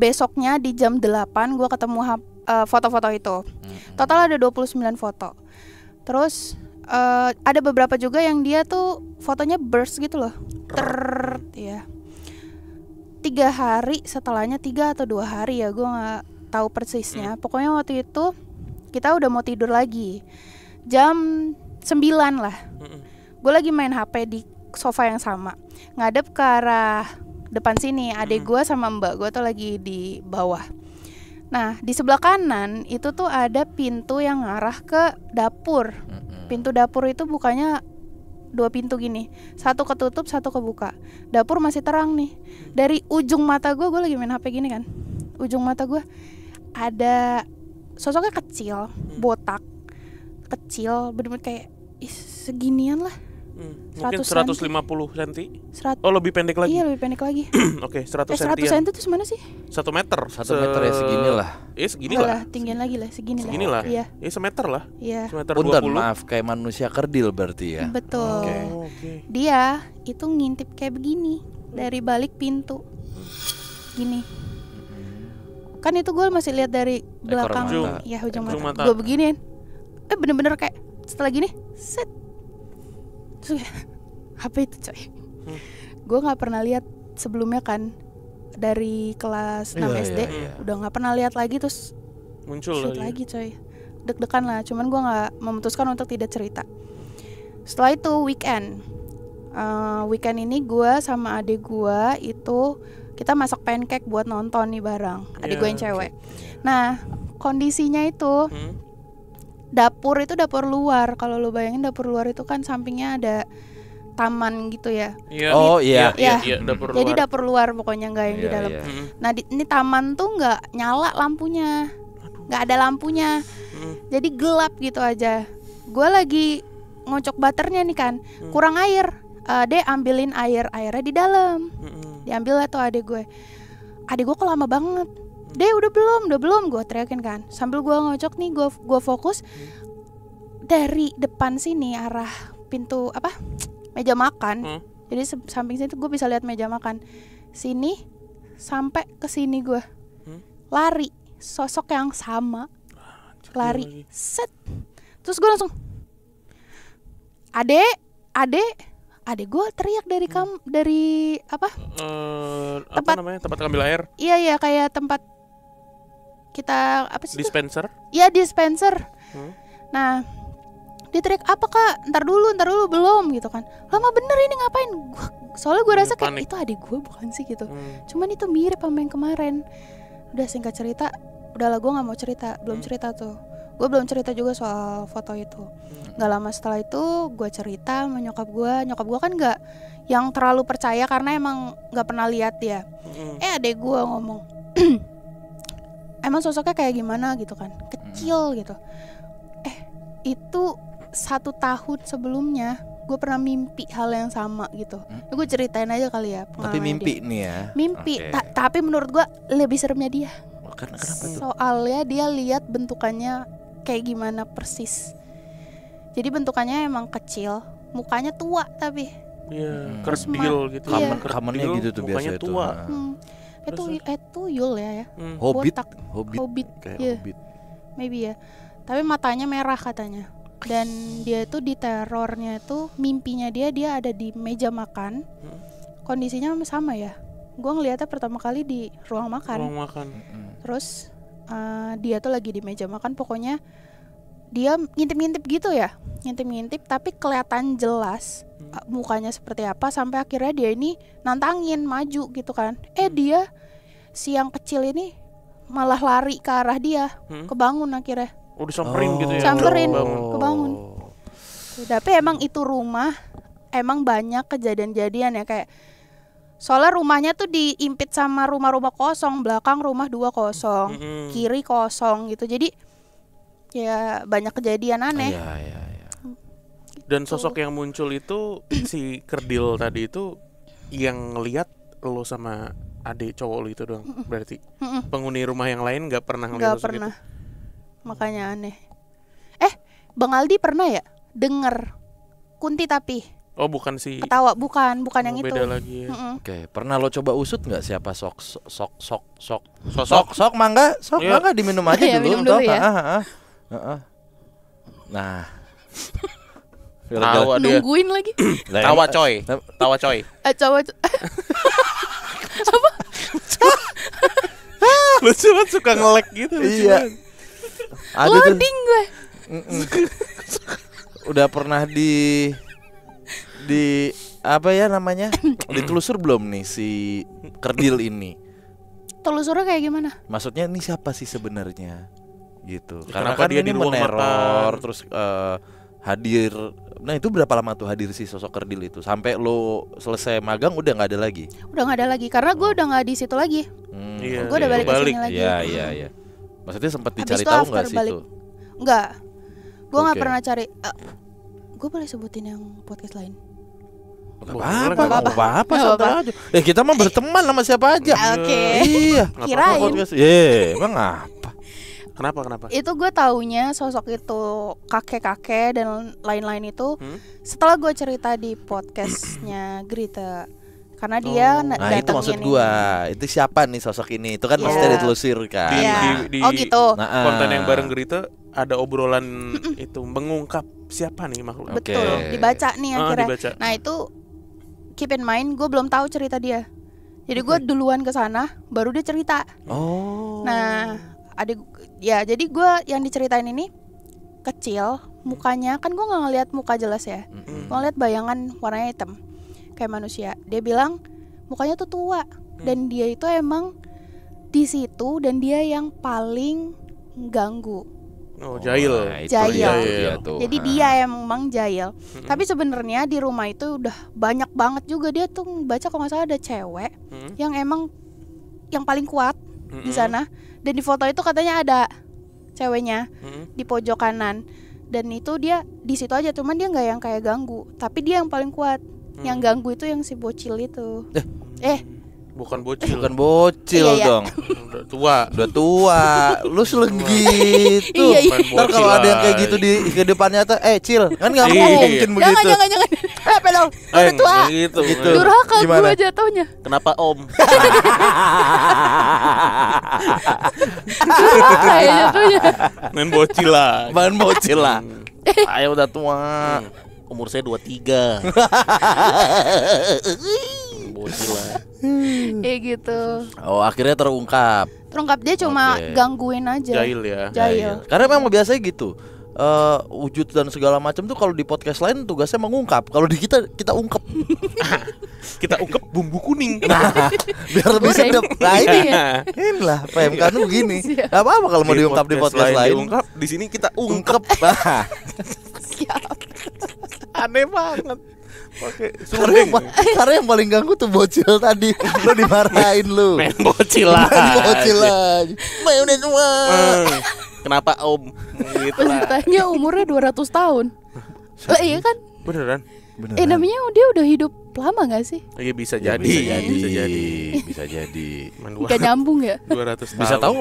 besoknya di jam 8 gue ketemu foto-foto itu. Total ada 29 foto. Terus ada beberapa juga yang dia tuh fotonya burst gitu loh. Ya. 3 hari setelahnya, 3 atau 2 hari ya, gue nggak tahu persisnya. Pokoknya waktu itu kita udah mau tidur lagi, jam 9 lah. Gue lagi main HP di sofa yang sama, ngadep ke arah depan sini. Adek gue sama mbak gue tuh lagi di bawah. Nah di sebelah kanan itu tuh ada pintu yang ngarah ke dapur. Pintu dapur itu bukanya 2 pintu gini, satu ketutup, satu kebuka. Dapur masih terang nih. Dari ujung mata gue lagi main HP gini kan, ujung mata gue ada sosoknya kecil, botak, kecil, bener-bener kayak seginian lah. Mungkin 150 cm. Oh, lebih pendek lagi. Iya, lebih pendek lagi. Oke, 100 cm. 100 cm itu mana sih? 1 meter. 1 meter ya segini lah. Segini lah. Tinggian lagi lah, segini lah. Iya. Semeter lah. Iya. Semeter 20. Punten, maaf, kayak manusia kerdil berarti ya. Betul. Okay. Dia itu ngintip kayak begini dari balik pintu. Gini. Kan itu gue masih lihat dari belakang. Ujung mata. Gue beginiin. Bener-bener kayak setelah gini, set. Terus HP itu coy. Gue nggak pernah lihat sebelumnya kan, dari kelas 6 SD udah nggak pernah lihat lagi, terus muncul lagi coy. Deg-degan lah, cuman gue nggak memutuskan untuk tidak cerita. Setelah itu weekend ini gue sama adik gue itu kita masak pancake buat nonton nih bareng. Adik gue yang cewek. Nah kondisinya itu dapur itu dapur luar. Kalau lo bayangin dapur luar itu kan sampingnya ada taman gitu ya. Iya, dapur luar. Jadi dapur luar pokoknya, nggak yang di dalam. Nah ini taman tuh nggak nyala lampunya, nggak ada lampunya. Jadi gelap gitu aja. Gue lagi ngocok butternya nih kan, kurang air. Dek ambilin airnya di dalam. Diambil lah tuh adik gue kok lama banget. Deh udah belum gue teriakin kan, sambil gue ngocok nih, gue fokus dari depan sini arah pintu meja makan. Jadi samping sini tuh gue bisa lihat meja makan, sini sampai ke sini gue lari, sosok yang sama lari, set. Terus gue langsung adek gue teriak dari tempat ngambil air. Iya kayak tempat kita dispenser. Iya dispenser. Nah dia teriak, apa kak, ntar dulu belum gitu kan, lama bener ini ngapain. Soalnya gue rasa kayak panik. itu adik gue bukan sih gitu. Cuman itu mirip sama yang kemarin. Udah singkat cerita, udahlah gue nggak mau cerita, belum cerita tuh. Gue belum cerita juga soal foto itu. Gak lama setelah itu gue cerita sama nyokap gue kan nggak yang terlalu percaya karena emang nggak pernah lihat dia. Adek gue ngomong, emang sosoknya kayak gimana gitu kan, kecil gitu. Itu 1 tahun sebelumnya gue pernah mimpi hal yang sama gitu. Gue ceritain aja kali ya. Tapi mimpi dia. nih ya. Mimpi, Oke. tapi menurut gue lebih seremnya dia. Kenapa tuh? Soalnya dia lihat bentukannya kayak gimana persis. Jadi bentukannya emang kecil, mukanya tua tapi. Iya, Terus kerdil gitu. Iya. Kamennya gitu tuh mukanya biasa tua. itu. Tuyul ya. Hobbit, Botak. Hobbit, Hobbit, kayak iya. Hobbit. Maybe ya. Tapi matanya merah katanya. Dan dia itu di terornya itu mimpinya dia ada di meja makan. Kondisinya sama ya. Gue ngeliatnya pertama kali di ruang makan. Ruang makan. Terus dia tuh lagi di meja makan, pokoknya dia ngintip-ngintip gitu ya, ngintip-ngintip tapi kelihatan jelas mukanya seperti apa, sampai akhirnya dia ini nantangin maju gitu kan. Dia si yang kecil ini malah lari ke arah dia, kebangun akhirnya. Oh, disamperin gitu ya. Samperin, Bangun. kebangun. Tapi emang itu rumah emang banyak kejadian-kejadian ya, kayak soalnya rumahnya tuh diimpit sama rumah-rumah kosong, belakang rumah 2 kosong, kiri kosong gitu. Jadi ya banyak kejadian aneh. Iya. Dan sosok yang muncul itu si kerdil tadi itu yang ngelihat lo sama adik cowok lo itu doang. Berarti penghuni rumah yang lain nggak pernah ngelihat Gak sosok pernah. itu. Makanya aneh. Bang Aldi pernah ya denger Kunti tapi Oh, bukan si ketawa, bukan yang itu. beda lagi ya. Oke, pernah lo coba usut nggak siapa sok Sosok mangga Iya. diminum aja Iya, dulu minum dulu ya. Nah, tawa dia. Nungguin lagi. Tawa coy. Tawa coy. Coba Lu cuma suka nge-lag gitu. Iya. Ada tuh loading gue. udah pernah di apa ya namanya? Ditelusur belum nih si kerdil ini? Telusurnya kayak gimana? Maksudnya ini siapa sih sebenarnya? Gitu. Ya, Karena kenapa kan dia ini di ruang meneror makan? terus hadir. Nah, itu berapa lama tuh hadir si sosok kerdil itu? Sampai lo selesai magang udah nggak ada lagi? Udah nggak ada lagi karena gue udah nggak di situ lagi. Iya, Gue udah dia balik ke balik. sini lagi. Iya. Maksudnya sempat Habis dicari itu tahu after nggak sih balik. itu? Enggak. Gue nggak Oke. pernah cari. Gue boleh sebutin yang podcast lain. Gak Boleh, apa-apa, nggak nggak apa-apa, Nggak santai aja. Kita mah berteman sama siapa aja. Oke. Iya. Kirain. Podcast. Emang apa? Kenapa? Itu gue taunya sosok itu kakek-kakek dan lain-lain itu setelah gue cerita di podcastnya Grita, karena dia Nah, itu datengin maksud ini. gua. Itu siapa nih sosok ini? Itu kan Iya. mesti ditelusur kan. Iya. Di- Oh gitu. Nah, Konten yang bareng Gerita ada obrolan itu mengungkap siapa nih makhluk. Oke. Betul. Dibaca nih akhirnya. Dibaca. Nah itu keep in mind, gue belum tahu cerita dia. Jadi gue duluan ke sana, baru dia cerita. Oh. Nah, jadi gue yang diceritain ini kecil, mukanya kan gue nggak ngeliat muka jelas ya, gue ngeliat bayangan warnanya hitam kayak manusia. Dia bilang mukanya tuh tua dan dia itu emang di situ dan dia yang paling ganggu. Oh, jahil. Nah, itu Jahil. dia tuh. Jadi Nah. dia emang jahil. Tapi sebenarnya di rumah itu udah banyak banget juga, dia tuh baca kalau nggak salah ada cewek yang emang yang paling kuat di sana. Dan di foto itu katanya ada ceweknya di pojok kanan. Dan itu dia di situ aja, cuman dia nggak yang kayak ganggu, tapi dia yang paling kuat. Yang ganggu itu yang si bocil itu. Bukan bocil. Bukan bocil Iya, iya. dong. Udah tua. Udah tua. Lu segitu. Iya, iya. Ntar kalau ada yang kayak gitu di kedepan nyata, cil, kan nggak Iya. mungkin begitu. Jangan. Apa lo? Udah tua. Gitu. Gitu. Durhaka Gimana? gue jatuhnya. Kenapa Om? Kayak jatuhnya. Main bocil lah. Bahan bocil lah. Ayo udah tua. Umur saya 23. Bocil lah. Kayak gitu. Oh, akhirnya terungkap. Terungkap dia cuma Oke. gangguin aja. Jahil ya. Jahil. Karena memang biasanya gitu. wujud dan segala macam tuh kalau di podcast lain tugasnya mengungkap. Kalau di kita ungkep. Kita ungkep bumbu kuning. Nah, biar lebih Goreng. sedap. Nah ini Iya. inilah PMK nu begini. Gak apa-apa kalau mau diungkap di podcast lain. Diungkap, di sini kita ungkep. Ungkep. Nah, Siap. Aneh banget. Pakai karena yang paling ganggu tuh bocil tadi. Lu dimarahin lu. main bocil lah. Main bocil lagi. Mayones semua. Kenapa om? Gitu Pas lah. ditanya umurnya 200 tahun. Lah iya kan? Beneran? Beneran. Namanya dia udah hidup lama gak sih? Iya bisa Ya, jadi. bisa jadi. Bisa jadi. Main Gak nyambung ya? 200 tahun. Bisa tahu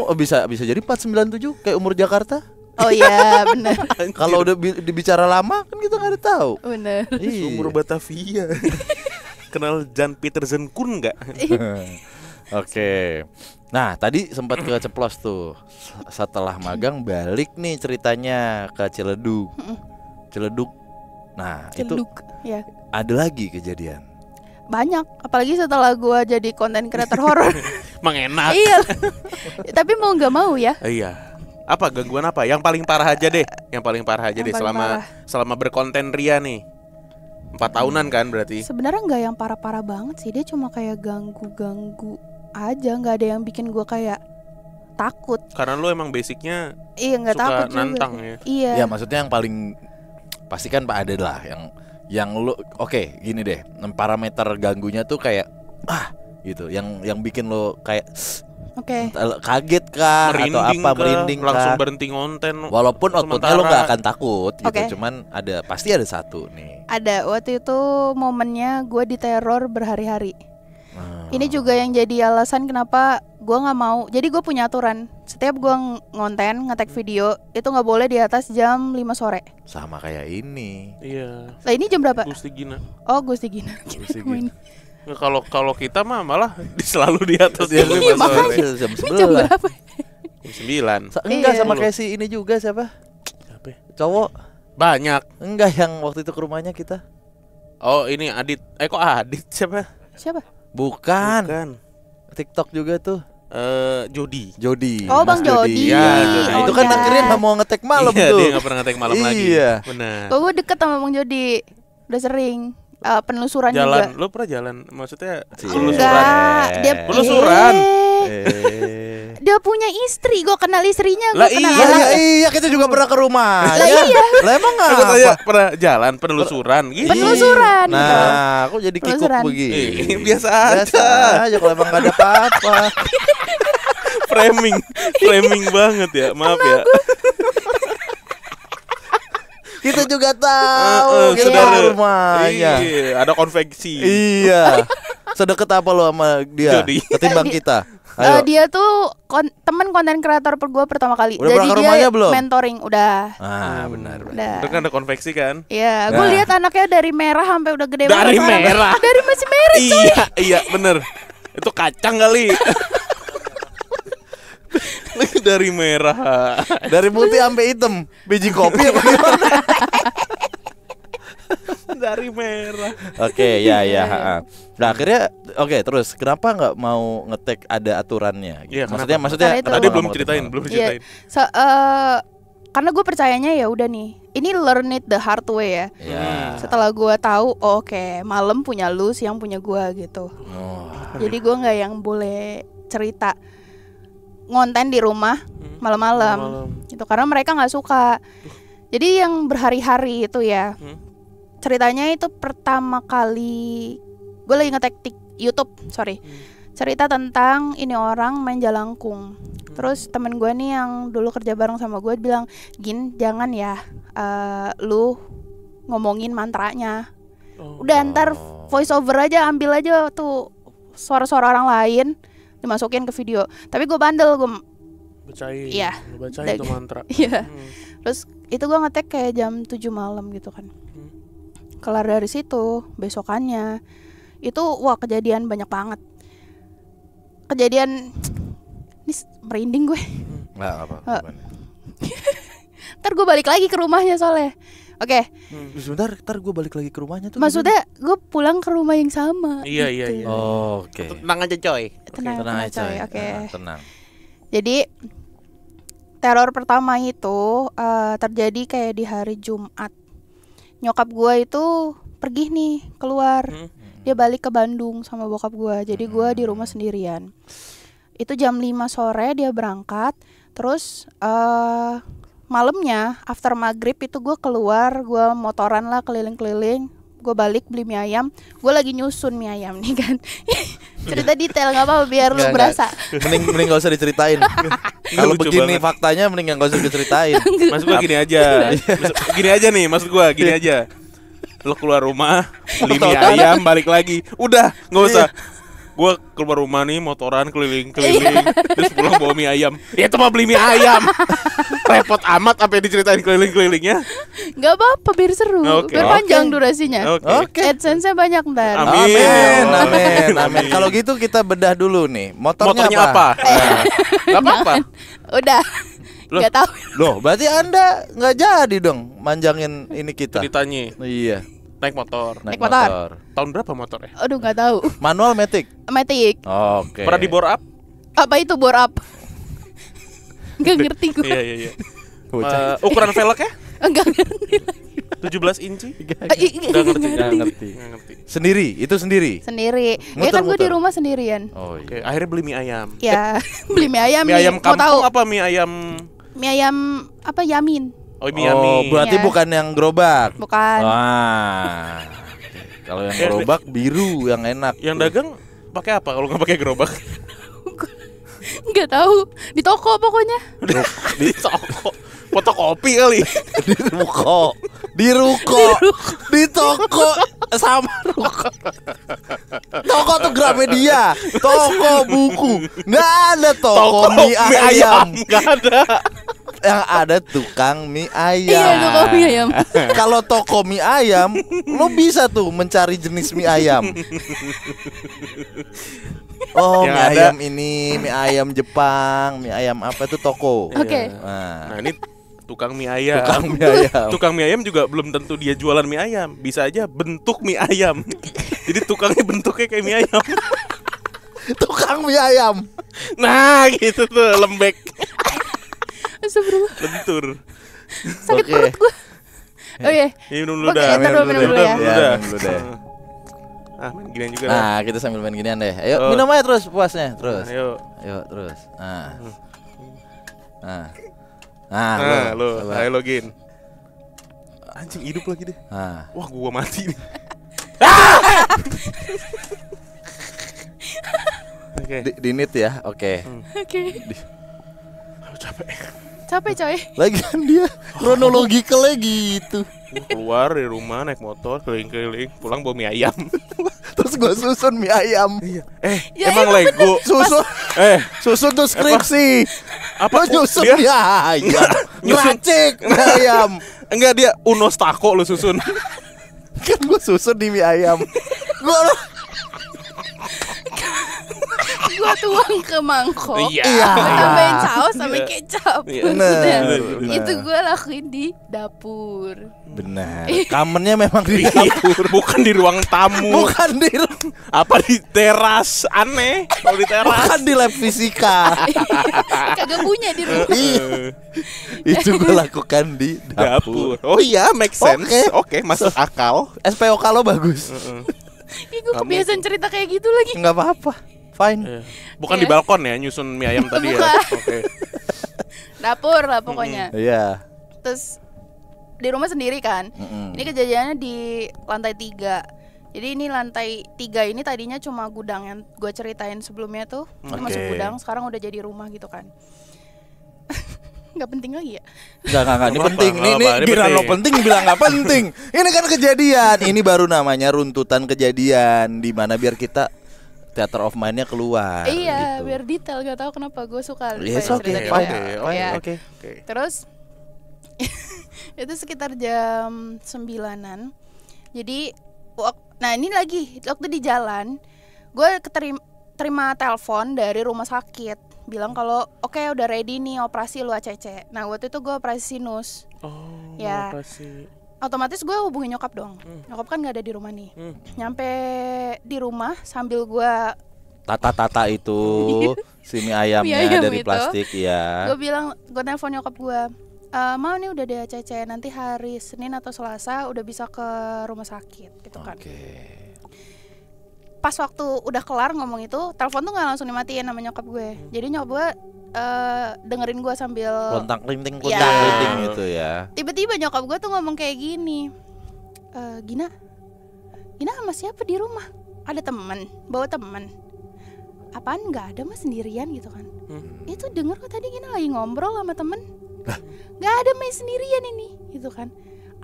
bisa jadi 497 kayak umur Jakarta. Oh iya bener. Kalau udah dibicara lama kan kita nggak ada tahu. Bener. Iya. Umur Batavia. Kenal Jan Pietersen Kun nggak? Oke. Nah, tadi sempat keceplos tuh. Setelah magang balik nih ceritanya ke Ciledug. Ciledug. Nah, itu Celuk. Ya. ada lagi kejadian. Banyak. Apalagi setelah gua jadi konten creator horor. Emang enak. Iya. Tapi mau nggak mau ya. Iya. Apa gangguan apa? Yang paling parah aja deh. Yang paling parah aja Yang deh paling parah. selama berkonten Ria nih. 4 tahunan kan berarti. Sebenarnya nggak yang parah-parah banget sih. Dia cuma kayak ganggu-ganggu aja. Nggak ada yang bikin gua kayak takut. Karena lu emang basicnya Iya nggak suka takut juga. nantang sih. ya. Iya. Ya, maksudnya yang paling pasti kan Pak ada lah yang lu oke, gini deh. Parameter ganggunya tuh kayak gitu. Yang bikin lo kayak Oke. kaget kah atau apa, kah? merinding Langsung kah? berhenti ngonten. Walaupun outputnya lo sementara. nggak akan takut gitu, Oke. cuman pasti ada satu nih. Ada waktu itu momennya gue diteror berhari-hari. Nah, Ini juga yang jadi alasan kenapa gue nggak mau. Jadi gue punya aturan. Setiap gue ngonten, nge-tag video itu nggak boleh di atas jam 5 sore. sama kayak ini. Iya. Lah ini jam berapa? Gusti Gina. Oh Gusti Gina. Gusti Nama ini. Nggak, kalau kita mah malah selalu di atas jam Iya, 5 makanya. sore. Jam Ini jam 11. berapa? Jam 9. Enggak, Iya. sama kayak si ini juga siapa? Siapa ya? Cowok. Banyak. Enggak, yang waktu itu ke rumahnya kita. Oh, ini Adit. Kok Adit siapa? Siapa? Bukan. Bukan. TikTok juga tuh. Jody. Jody. Oh, Mas Bang Jody. Iya, Nah, Jody. itu kan Oh, akhirnya iya. nggak mau ngetek malam Iya, tuh. dia nggak pernah ngetek malam lagi. Iya. Benar. Gue deket sama Bang Jody. Udah sering. Penelusuran Jalan, juga. lu pernah jalan? Maksudnya Iya. penelusuran. Enggak. Dia Penelusuran. Dia punya istri. Gue kenal istrinya. Lah Gue kenal iya. anak. Iya, kita juga pernah ke rumah. Lah iya. Lah emang nggak? Aku tanya pernah jalan penelusuran gitu. Penelusuran. Nah, aku jadi kikuk Penelusuran. begini. Biasa Biasa aja kalau emang nggak ada apa-apa. Framing banget ya. Maaf ya. Kita juga tahu kita saudara. ke rumahnya. Iya, ada konveksi. Iya. Sedekat apa lo sama dia Jody. ketimbang kita? Ayo. Dia tuh temen konten kreator gue pertama kali. Udah Jadi pernah ke dia rumahnya belum? mentoring udah. Benar. Udah. Itu kan ada konveksi kan? Iya, gue Nah. lihat anaknya dari merah sampai udah gede Dari banget. sekarang. merah? Dari masih merah. Iya, bener. Itu kacang kali. Dari merah. Dari putih sampai hitam. Biji kopi apa gimana? Dari merah. Oke, ya. Nah, akhirnya terus kenapa nggak mau ngetek ada aturannya? Iya, maksudnya Karena itu. Tadi kenapa belum nggak mau ceritain, ngetek belum Iya. ceritain. Karena gue percayanya ya udah nih. Ini learn it the hard way ya. malam? Ya. Setelah gue tahu, oke, malam punya lu, siang punya gue gitu. Oh. Jadi gue nggak yang boleh cerita ngonten di rumah malam-malam. Itu karena mereka nggak suka. Jadi yang berhari-hari itu ya. Ceritanya itu pertama kali gue lagi nge-tag YouTube, cerita tentang ini orang main jalangkung. Terus temen gue nih yang dulu kerja bareng sama gue bilang, Gin jangan ya lu ngomongin mantranya. Udah ntar voice over aja, ambil aja tuh suara-suara orang lain dimasukin ke video. Tapi gue bandel, gue Bacain. Iya. Bacain itu mantra. iya. Terus itu gue nge-tag kayak jam 7 malam gitu kan. Kelar dari situ, besokannya itu wah kejadian banyak banget. Kejadian ini merinding gue. Nggak apa. Ntar gue balik lagi ke rumahnya soalnya. Oke, Sebentar, ntar gue balik lagi ke rumahnya tuh. maksudnya gue pulang ke rumah yang sama. Iya, iya, gitu. iya. Oh, oke. Tenang aja coy. Tenang Tenang aja, coy, coy. oke. Tenang. Jadi teror pertama itu terjadi kayak di hari Jumat. Nyokap gue itu pergi nih keluar. Dia balik ke Bandung sama bokap gue. Jadi gue di rumah sendirian. Itu jam 5 sore dia berangkat. Terus malamnya after maghrib itu gue keluar, gue motoran lah keliling-keliling. Gue balik beli mie ayam. Gue lagi nyusun mie ayam nih kan. Cerita detail gak apa-apa biar lu berasa. Mending gak usah diceritain. Kalau begini banget. faktanya mending gak usah diceritain. Maksud gua gini aja. Gini aja nih, maksud gua gini aja. Lo keluar rumah, beli mie ayam, balik lagi. Udah, nggak usah. Gue keluar rumah nih, motoran keliling-keliling, terus pulang bawa mie ayam. Ya itu mah beli mie ayam. Repot amat apa yang diceritain keliling-kelilingnya. Gak apa-apa biar seru. Oke. Biar panjang durasinya. Oke. AdSense-nya banyak ntar. Amin. Kalau gitu kita bedah dulu nih. Motornya apa? Gak apa-apa. Udah. Loh. Gak tahu. Loh, berarti Anda nggak jadi dong manjangin ini kita. Ceritanya Iya. naik motor. Naik motor. Tahun berapa motornya? Aduh gak tahu. Manual matic. Matic. Oke. Pernah di bore up? Apa itu bore up? Gak ngerti gue. Iya. Ukuran velgnya? Enggak ngerti. 17 inci? Gak ngerti. Sendiri, itu sendiri. Sendiri. Ya Muter, kan gue di muter. rumah sendirian. Oh Oke, iya. akhirnya beli mie ayam. Ya beli mie ayam Mie nih. ayam Mau kampung tahu? apa mie ayam? Mie ayam apa Yamin? Oh, mie Yami. Berarti Iya. bukan yang gerobak. Bukan. Wah. Kalau yang gerobak biru yang enak. Yang dagang pakai apa kalau nggak pakai gerobak? Nggak tahu. Di toko pokoknya. Di toko. Fotokopi kali. Di ruko, di toko sama ruko. Toko tuh Gramedia, toko buku, nggak ada toko mie ayam. Nggak ada. Yang ada tukang mie ayam. Iya toko mie ayam. Kalau toko mie ayam, lo bisa tuh mencari jenis mie ayam. Oh, Yang mie ada- ayam ini, mie ayam Jepang, mie ayam apa itu toko. Oke. Nah, Nah, ini tukang mie ayam. tukang mie ayam. Tukang mie ayam juga belum tentu dia jualan mie ayam. Bisa aja bentuk mie ayam. Jadi tukangnya bentuknya kayak mie ayam. Tukang mie ayam. Nah, gitu tuh lembek, Astagfirullah. lentur. Sakit Oke. perut gue. Oh iya. Minum dulu Oke, dah. ntar dulu, minum dulu ya. Minum dulu deh. Main ginian juga dah. Nah, kita sambil main ginian deh. Ayo, Oh. minum aja terus puasnya, terus. Ayo. Ayo, terus. Nah. Nah. Nah, lo, coba. ayo login. Anjing hidup lagi deh. Nah. Wah, gua mati nih. Oke. Di nit ya. Oke. Oke. Aduh, capek. Capek coy. Lagian dia kronologikalnya gitu. Gua keluar dari rumah naik motor keliling-keliling, pulang bawa mie ayam. Terus gua susun mie ayam. Ya, Emang emang Lego. Susun. Susun tuh skripsi. Apa Lo nyusun dia? mie ayam. Nyusun. Ngeracik mie ayam. Enggak, dia unos taco lu susun. Kan gua susun di mie ayam. Gua Gua tuang ke mangkok. Iya. Gua tambahin saus sama Iya. kecap. Iya. Maksudnya, Bener. itu gue lakuin di dapur. benar. Kamennya memang di Iya, bukan di ruang tamu. bukan di Apa di teras? Aneh kalau di teras. bukan di lab fisika. Kagak punya di rumah. Iya. Itu gue lakukan di Dapur. dapur. Oh iya, make sense. Oke, masuk akal. SPOK lo bagus. Ih, gue kebiasaan cerita kayak gitu lagi. Nggak apa-apa. Fine. Iya. Bukan Iya. di balkon ya nyusun mie ayam tadi ya. Bukan. Oke. Dapur lah pokoknya. Iya. Terus di rumah sendiri kan. Ini kejadiannya di lantai 3. Jadi ini lantai 3 ini tadinya cuma gudang yang gue ceritain sebelumnya tuh. Ini masuk Oke. gudang, sekarang udah jadi rumah gitu kan. Nggak penting lagi ya. Enggak, ini Nggak penting. apa-apa, Ini ini giliran lo penting. penting bilang nggak penting. Ini kan kejadian. Ini baru namanya runtutan kejadian di mana biar kita theater of mind-nya keluar Iya, gitu. biar detail. Gak tahu kenapa gue suka Yes, cerita oke, gitu fine. ya. Iya. Oke. Terus itu sekitar jam 9-an. Jadi nah ini lagi waktu di jalan gue terima telepon dari rumah sakit bilang kalau oke, udah ready nih operasi lu ACC. Nah waktu itu gue operasi sinus. Oh, Ya. operasi. Otomatis gue hubungin nyokap dong. Nyokap kan nggak ada di rumah nih. Nyampe di rumah sambil gue tata itu si mie ayamnya Mie ayam dari itu. plastik ya. Gue bilang, gue nelfon nyokap gue, mau nih udah deh Cece, nanti hari Senin atau Selasa udah bisa ke rumah sakit gitu kan. Pas waktu udah kelar ngomong itu, telepon tuh nggak langsung dimatiin sama nyokap gue. Jadi nyokap gue dengerin gue sambil Lontang klinting Ya. gitu ya. tiba-tiba nyokap gue tuh ngomong kayak gini, Gina sama siapa di rumah? Ada teman, bawa teman. Apaan nggak ada mas sendirian gitu kan? Itu denger kok tadi Gina lagi ngobrol sama temen. Nggak ada mas sendirian ini gitu kan?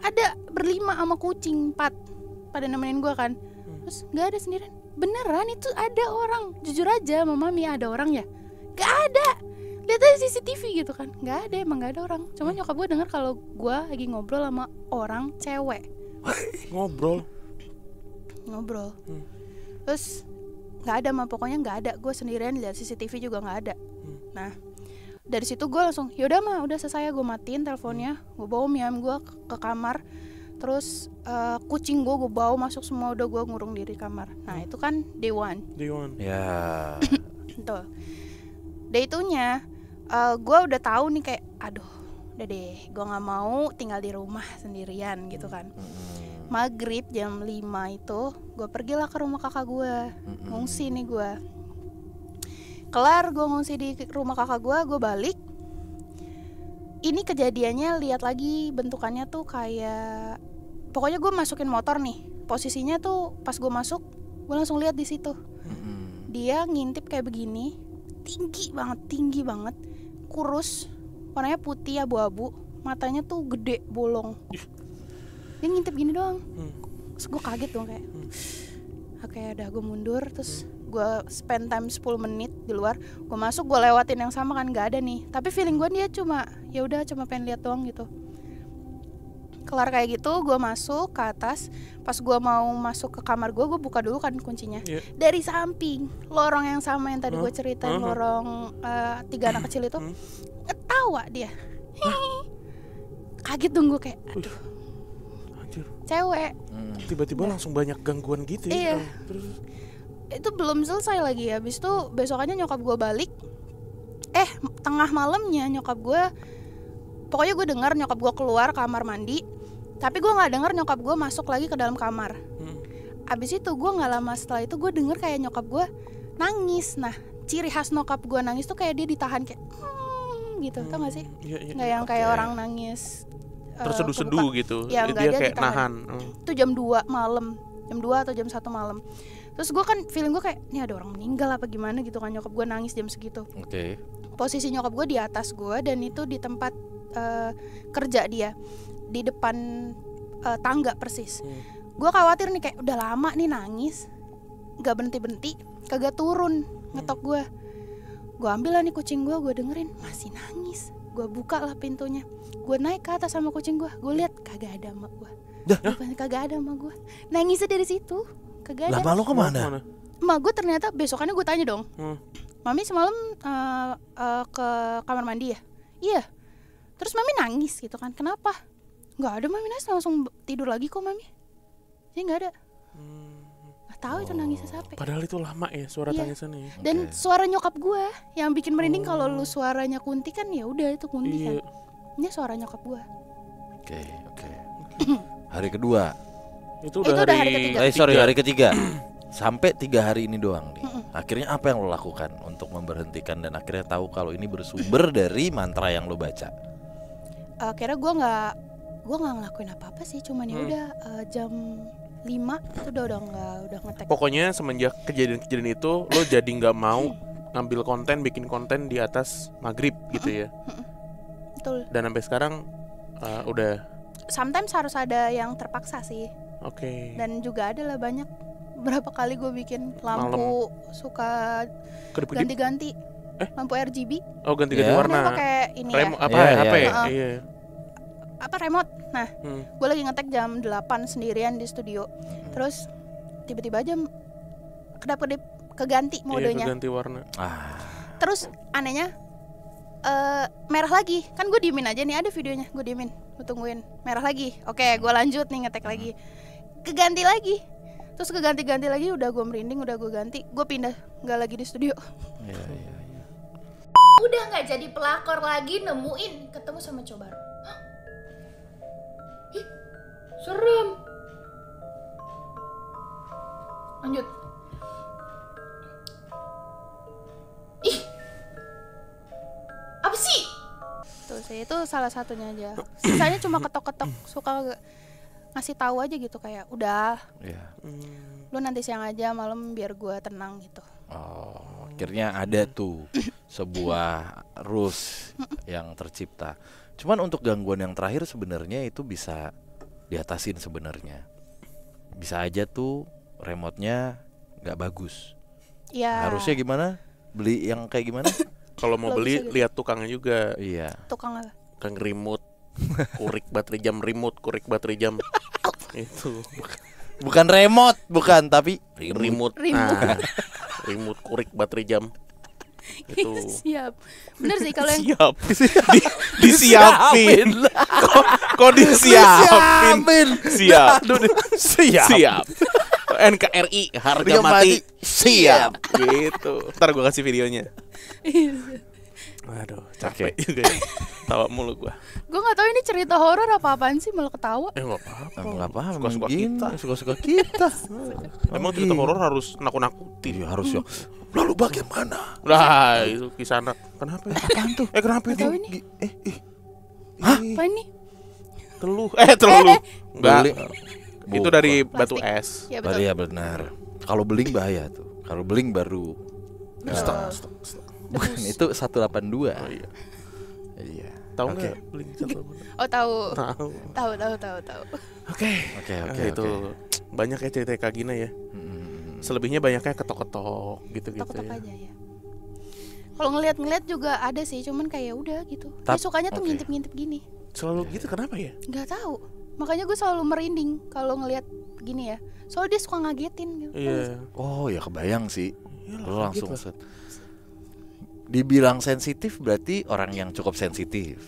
Ada berlima sama kucing 4 pada nemenin gue kan. Terus nggak ada sendirian. Beneran itu ada orang. Jujur aja sama mami ada orang ya? Nggak ada. Lihat aja CCTV gitu kan? Nggak ada, emang nggak ada orang. Cuma nyokap gue denger kalau gue lagi ngobrol sama orang cewek. Ngobrol. Terus nggak ada mah, pokoknya nggak ada. Gue sendirian lihat CCTV juga nggak ada. Nah dari situ gue langsung yaudah mah udah selesai, gue matiin teleponnya, gue bawa mie ayam gue ke kamar. Terus kucing gue bawa masuk semua, udah gue ngurung diri di kamar. Nah itu kan day one. Ya. Tuh day 2-nya gue udah tahu nih kayak aduh udah deh, gue nggak mau tinggal di rumah sendirian gitu kan. Maghrib jam 5 itu gue pergilah ke rumah kakak gue, ngungsi nih gue. Kelar gue ngungsi di rumah kakak gue balik. Ini kejadiannya lihat lagi bentukannya tuh kayak, pokoknya gue masukin motor nih, posisinya tuh pas gue masuk gue langsung lihat di situ. Dia ngintip kayak begini, tinggi banget, kurus, warnanya putih abu-abu, matanya tuh gede bolong. Dia ngintip gini doang. Terus gue kaget dong kayak oke, udah gue mundur. Terus gue spend time 10 menit di luar. Gue masuk, gue lewatin yang sama kan, gak ada nih. Tapi feeling gue dia cuma pengen lihat doang gitu. Kelar kayak gitu, gue masuk ke atas. Pas gue mau masuk ke kamar gue buka dulu kan kuncinya. Dari samping lorong yang sama yang tadi gue ceritain, lorong 3 anak kecil itu, ketawa dia. Kaget dong gue kayak aduh, cewek. Tiba-tiba langsung banyak gangguan gitu ya. Iya. Itu belum selesai lagi. Habis itu besokannya nyokap gue balik. Tengah malamnya nyokap gue, pokoknya gue dengar nyokap gue keluar kamar mandi, tapi gue nggak dengar nyokap gue masuk lagi ke dalam kamar. Abis itu gue nggak lama setelah itu gue dengar kayak nyokap gue nangis. Nah ciri khas nyokap gue nangis tuh kayak dia ditahan kayak gitu, tau gak sih? Nggak yang kayak orang nangis terseduh-seduh gitu. Ya, dia kayak ditahan. nahan. Itu jam 2 malam, jam 2 atau jam 1 malam. Terus gue kan feeling gue kayak ini ada orang meninggal apa gimana gitu kan, nyokap gue nangis jam segitu. Posisi nyokap gue di atas gue, dan itu di tempat kerja dia, di depan tangga persis. Gue khawatir nih kayak udah lama nih nangis, gak berhenti-berhenti, kagak turun ngetok gue. Gue ambil lah nih kucing gue dengerin masih nangis. Gue buka lah pintunya, gue naik ke atas sama kucing gue lihat kagak ada emak gue. Kagak ada emak gue. Nangisnya dari situ, kagak ada. Lah, lo kemana? Emak gue ternyata besokannya gue tanya dong, Mami semalam ke kamar mandi ya? Iya. Terus Mami nangis gitu kan, kenapa? Nggak ada Mami nangis, langsung tidur lagi kok Mami. Jadi nggak ada. Nggak tahu itu nangisnya siapa. Padahal itu lama ya suara tangisannya. Dan suara nyokap gue yang bikin merinding. Kalau lu suaranya Kunti kan ya udah itu Kunti kan. Ini suara nyokap gue. Oke. Hari kedua. Itu udah hari ketiga. Hari ketiga. Sampai 3 hari ini doang nih. Akhirnya apa yang lo lakukan untuk memberhentikan dan akhirnya tahu kalau ini bersumber dari mantra yang lo baca? Akhirnya gue nggak ngelakuin apa-apa sih, cuman ya udah jam 5 itu udah ngetek. Pokoknya semenjak kejadian itu lo jadi nggak mau ngambil konten, bikin konten di atas maghrib gitu ya. Betul. Dan sampai sekarang udah. Sometimes harus ada yang terpaksa sih. Oke. Dan juga ada lah banyak. Berapa kali gue bikin lampu suka ganti-ganti. Lampu RGB. Oh, ganti-ganti warna. Pakai ini apa remote. Nah, gue lagi ngetek jam 8 sendirian di studio. Terus tiba-tiba aja kedap-kedip keganti modenya. Keganti warna. Terus anehnya merah lagi. Kan gue diemin aja nih, ada videonya. Gue diemin, gue tungguin. Merah lagi. Oke, gue lanjut nih ngetek lagi. Keganti lagi. Terus keganti-ganti lagi, udah gue merinding, udah gue ganti, gue pindah, nggak lagi di studio. Iya. Udah nggak jadi pelakor lagi, nemuin ketemu sama cowok baru. Hah? Ih, serem. Lanjut. Ih, apa sih? Tuh sih, itu salah satunya aja. Sisanya cuma ketok-ketok, suka ngasih tahu aja gitu, kayak udah, Iya. lu nanti siang aja, malam biar gue tenang gitu. Oh, akhirnya ada tuh sebuah rules yang tercipta. Cuman untuk gangguan yang terakhir sebenarnya itu bisa diatasin sebenarnya. Bisa aja tuh remote-nya nggak bagus. Ya, Harusnya gimana? Beli yang kayak gimana? Kalau mau Bagus beli aja. lihat tukangnya juga. Iya. tukang apa? Tukang remote. Kurik baterai jam remote, kurik baterai jam. Itu Bukan remote, bukan, tapi remote. Remote. Ah, remote kurik baterai jam. Itu Siap. Bener sih kalau yang siap. Disiapin. Kok disiapin? Siap. Siap. Siap. NKRI harga Harga mati mati. siap gitu. Ntar gue kasih videonya. Aduh, capek juga ya. Tawa mulu gue. gue nggak tahu ini cerita horor apa apaan sih, malah ketawa. Nggak apa-apa. Enggak apa, Suka-suka kita. kita. Suka-suka kita. Emang cerita horor harus nakut-nakutin. Iya, harus ya. Lalu bagaimana? Lah itu kisana. Kenapa? Ya? Apaan tuh? Kenapa Nggak itu? tahu ini. Hah? Apa ini? Teluh. Teluh. Enggak. Beli. Itu dari Plastik. batu es. Ya betul. Iya benar. Kalau beling bahaya tuh. Kalau beling baru. Betul. Bukan, itu 182. Oh iya. Iya. Tahu Oke. nggak? Beli satu. Oh tahu. Tahu. Tahu. Oke. Oke. Itu banyak ya cerita Kak Gina ya. Selebihnya banyaknya ketok-ketok gitu-gitu Tok-tok ya. aja ya. Kalau ngeliat juga ada sih, cuman kayak udah gitu. Dia Tap- sukanya tuh oke. ngintip-ngintip gini. Selalu gitu kenapa ya? Nggak tahu. Makanya gue selalu merinding kalau ngeliat gini ya. Soalnya dia suka ngagetin gitu. Iya. Oh ya kebayang sih. Iyalah, Lo langsung kaget lah. set. Dibilang sensitif berarti orang yang cukup sensitif.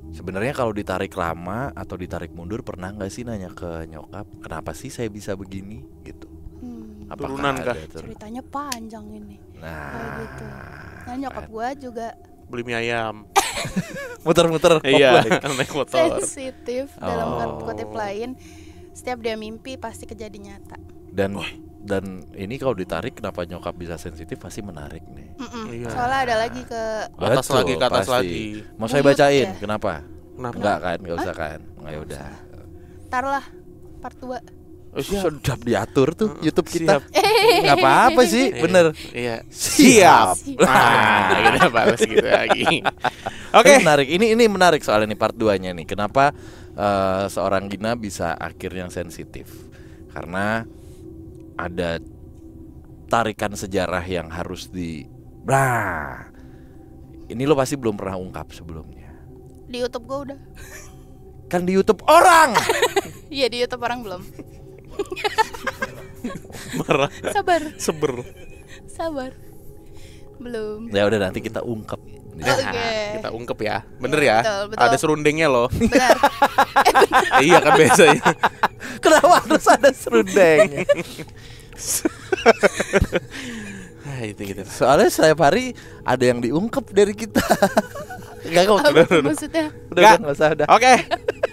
Sebenarnya kalau ditarik lama atau ditarik mundur, pernah nggak sih nanya ke nyokap kenapa sih saya bisa begini gitu? Apakah Turunan ada kah? Ceritanya panjang ini. Nah, Kayak gitu. Nah nyokap gue juga Beli mie ayam. muter-muter. Iya, komplek. naik motor. sensitif dalam Oh. kutip lain. Setiap dia mimpi pasti kejadian nyata. Dan ini kalau ditarik kenapa nyokap bisa sensitif pasti menarik nih. Iya. Soalnya ada lagi ke Atas Betul, lagi, ke atas pasti. lagi. Mau saya Buyut bacain? ya? Kenapa? Kenapa? Enggak kan, enggak usah kan. Nggak, ya udah. Ntar lah part 2. Oh, siap. Sudah diatur tuh YouTube kita. Siap. Enggak apa-apa sih, bener. Iya. Siap. Nah, kita balas gitu lagi. Oke. Oke. Menarik. Ini menarik soalnya nih part 2-nya nih. Kenapa seorang Gina bisa akhirnya sensitif? Karena ada tarikan sejarah yang harus ini lo pasti belum pernah ungkap sebelumnya. Di YouTube gue udah. Kan di YouTube orang. Iya di YouTube orang belum. Marah. Sabar. Seber. Belum. Ya udah nanti kita ungkap. Oke. Kita ungkep ya. Bener Iya, ya. betul. Ada serundengnya loh. Benar. Iya kan biasanya. Kenapa harus ada serundeng? Nah, itu gitu. Soalnya setiap hari ada yang diungkap dari kita. Enggak kok. Apa maksudnya? Udah enggak usah udah. Oke.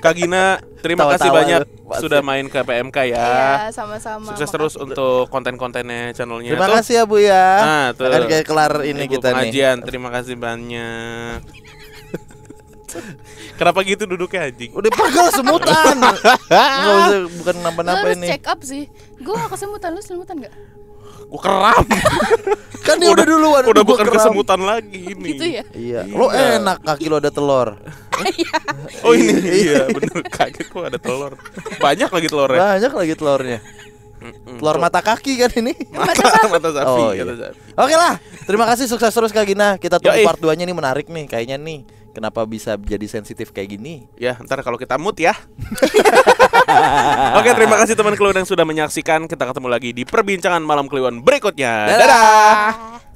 Kak Gina, terima kasih Tawa-tawa banyak lu. sudah main ke PMK ya. Iya, sama-sama. Sukses terus untuk konten-kontennya channelnya. Terima Tuh, kasih ya Bu ya. Nah, tuh. Akan kayak kelar ini Ibu kita nih. pengajian. Terima kasih banyak. Kenapa gitu duduknya anjing? Udah pegel semutan. Enggak usah, bukan Lu napa-napa harus ini. check up sih. Gue gak kesemutan, lu semutan gak? Gua keram. Kan dia udah duluan. Udah gua bukan keram. kesemutan lagi ini. Gitu ya? Iya. Lo enak kaki lo ada telur. Oh ini iya bener kaget kok ada telur. Banyak lagi telurnya. Banyak lagi telurnya. Telur mata kaki kan ini. Mata sapi, Oh, kata iya. sapi. Oke lah. Terima kasih, sukses terus Kak Gina. Kita tunggu Yoi. part 2-nya nih, menarik nih kayaknya nih. Kenapa bisa jadi sensitif kayak gini? Ya, ntar kalau kita mood ya. Oke, terima kasih teman Kliwon yang sudah menyaksikan. Kita ketemu lagi di perbincangan malam Kliwon berikutnya. Dadah.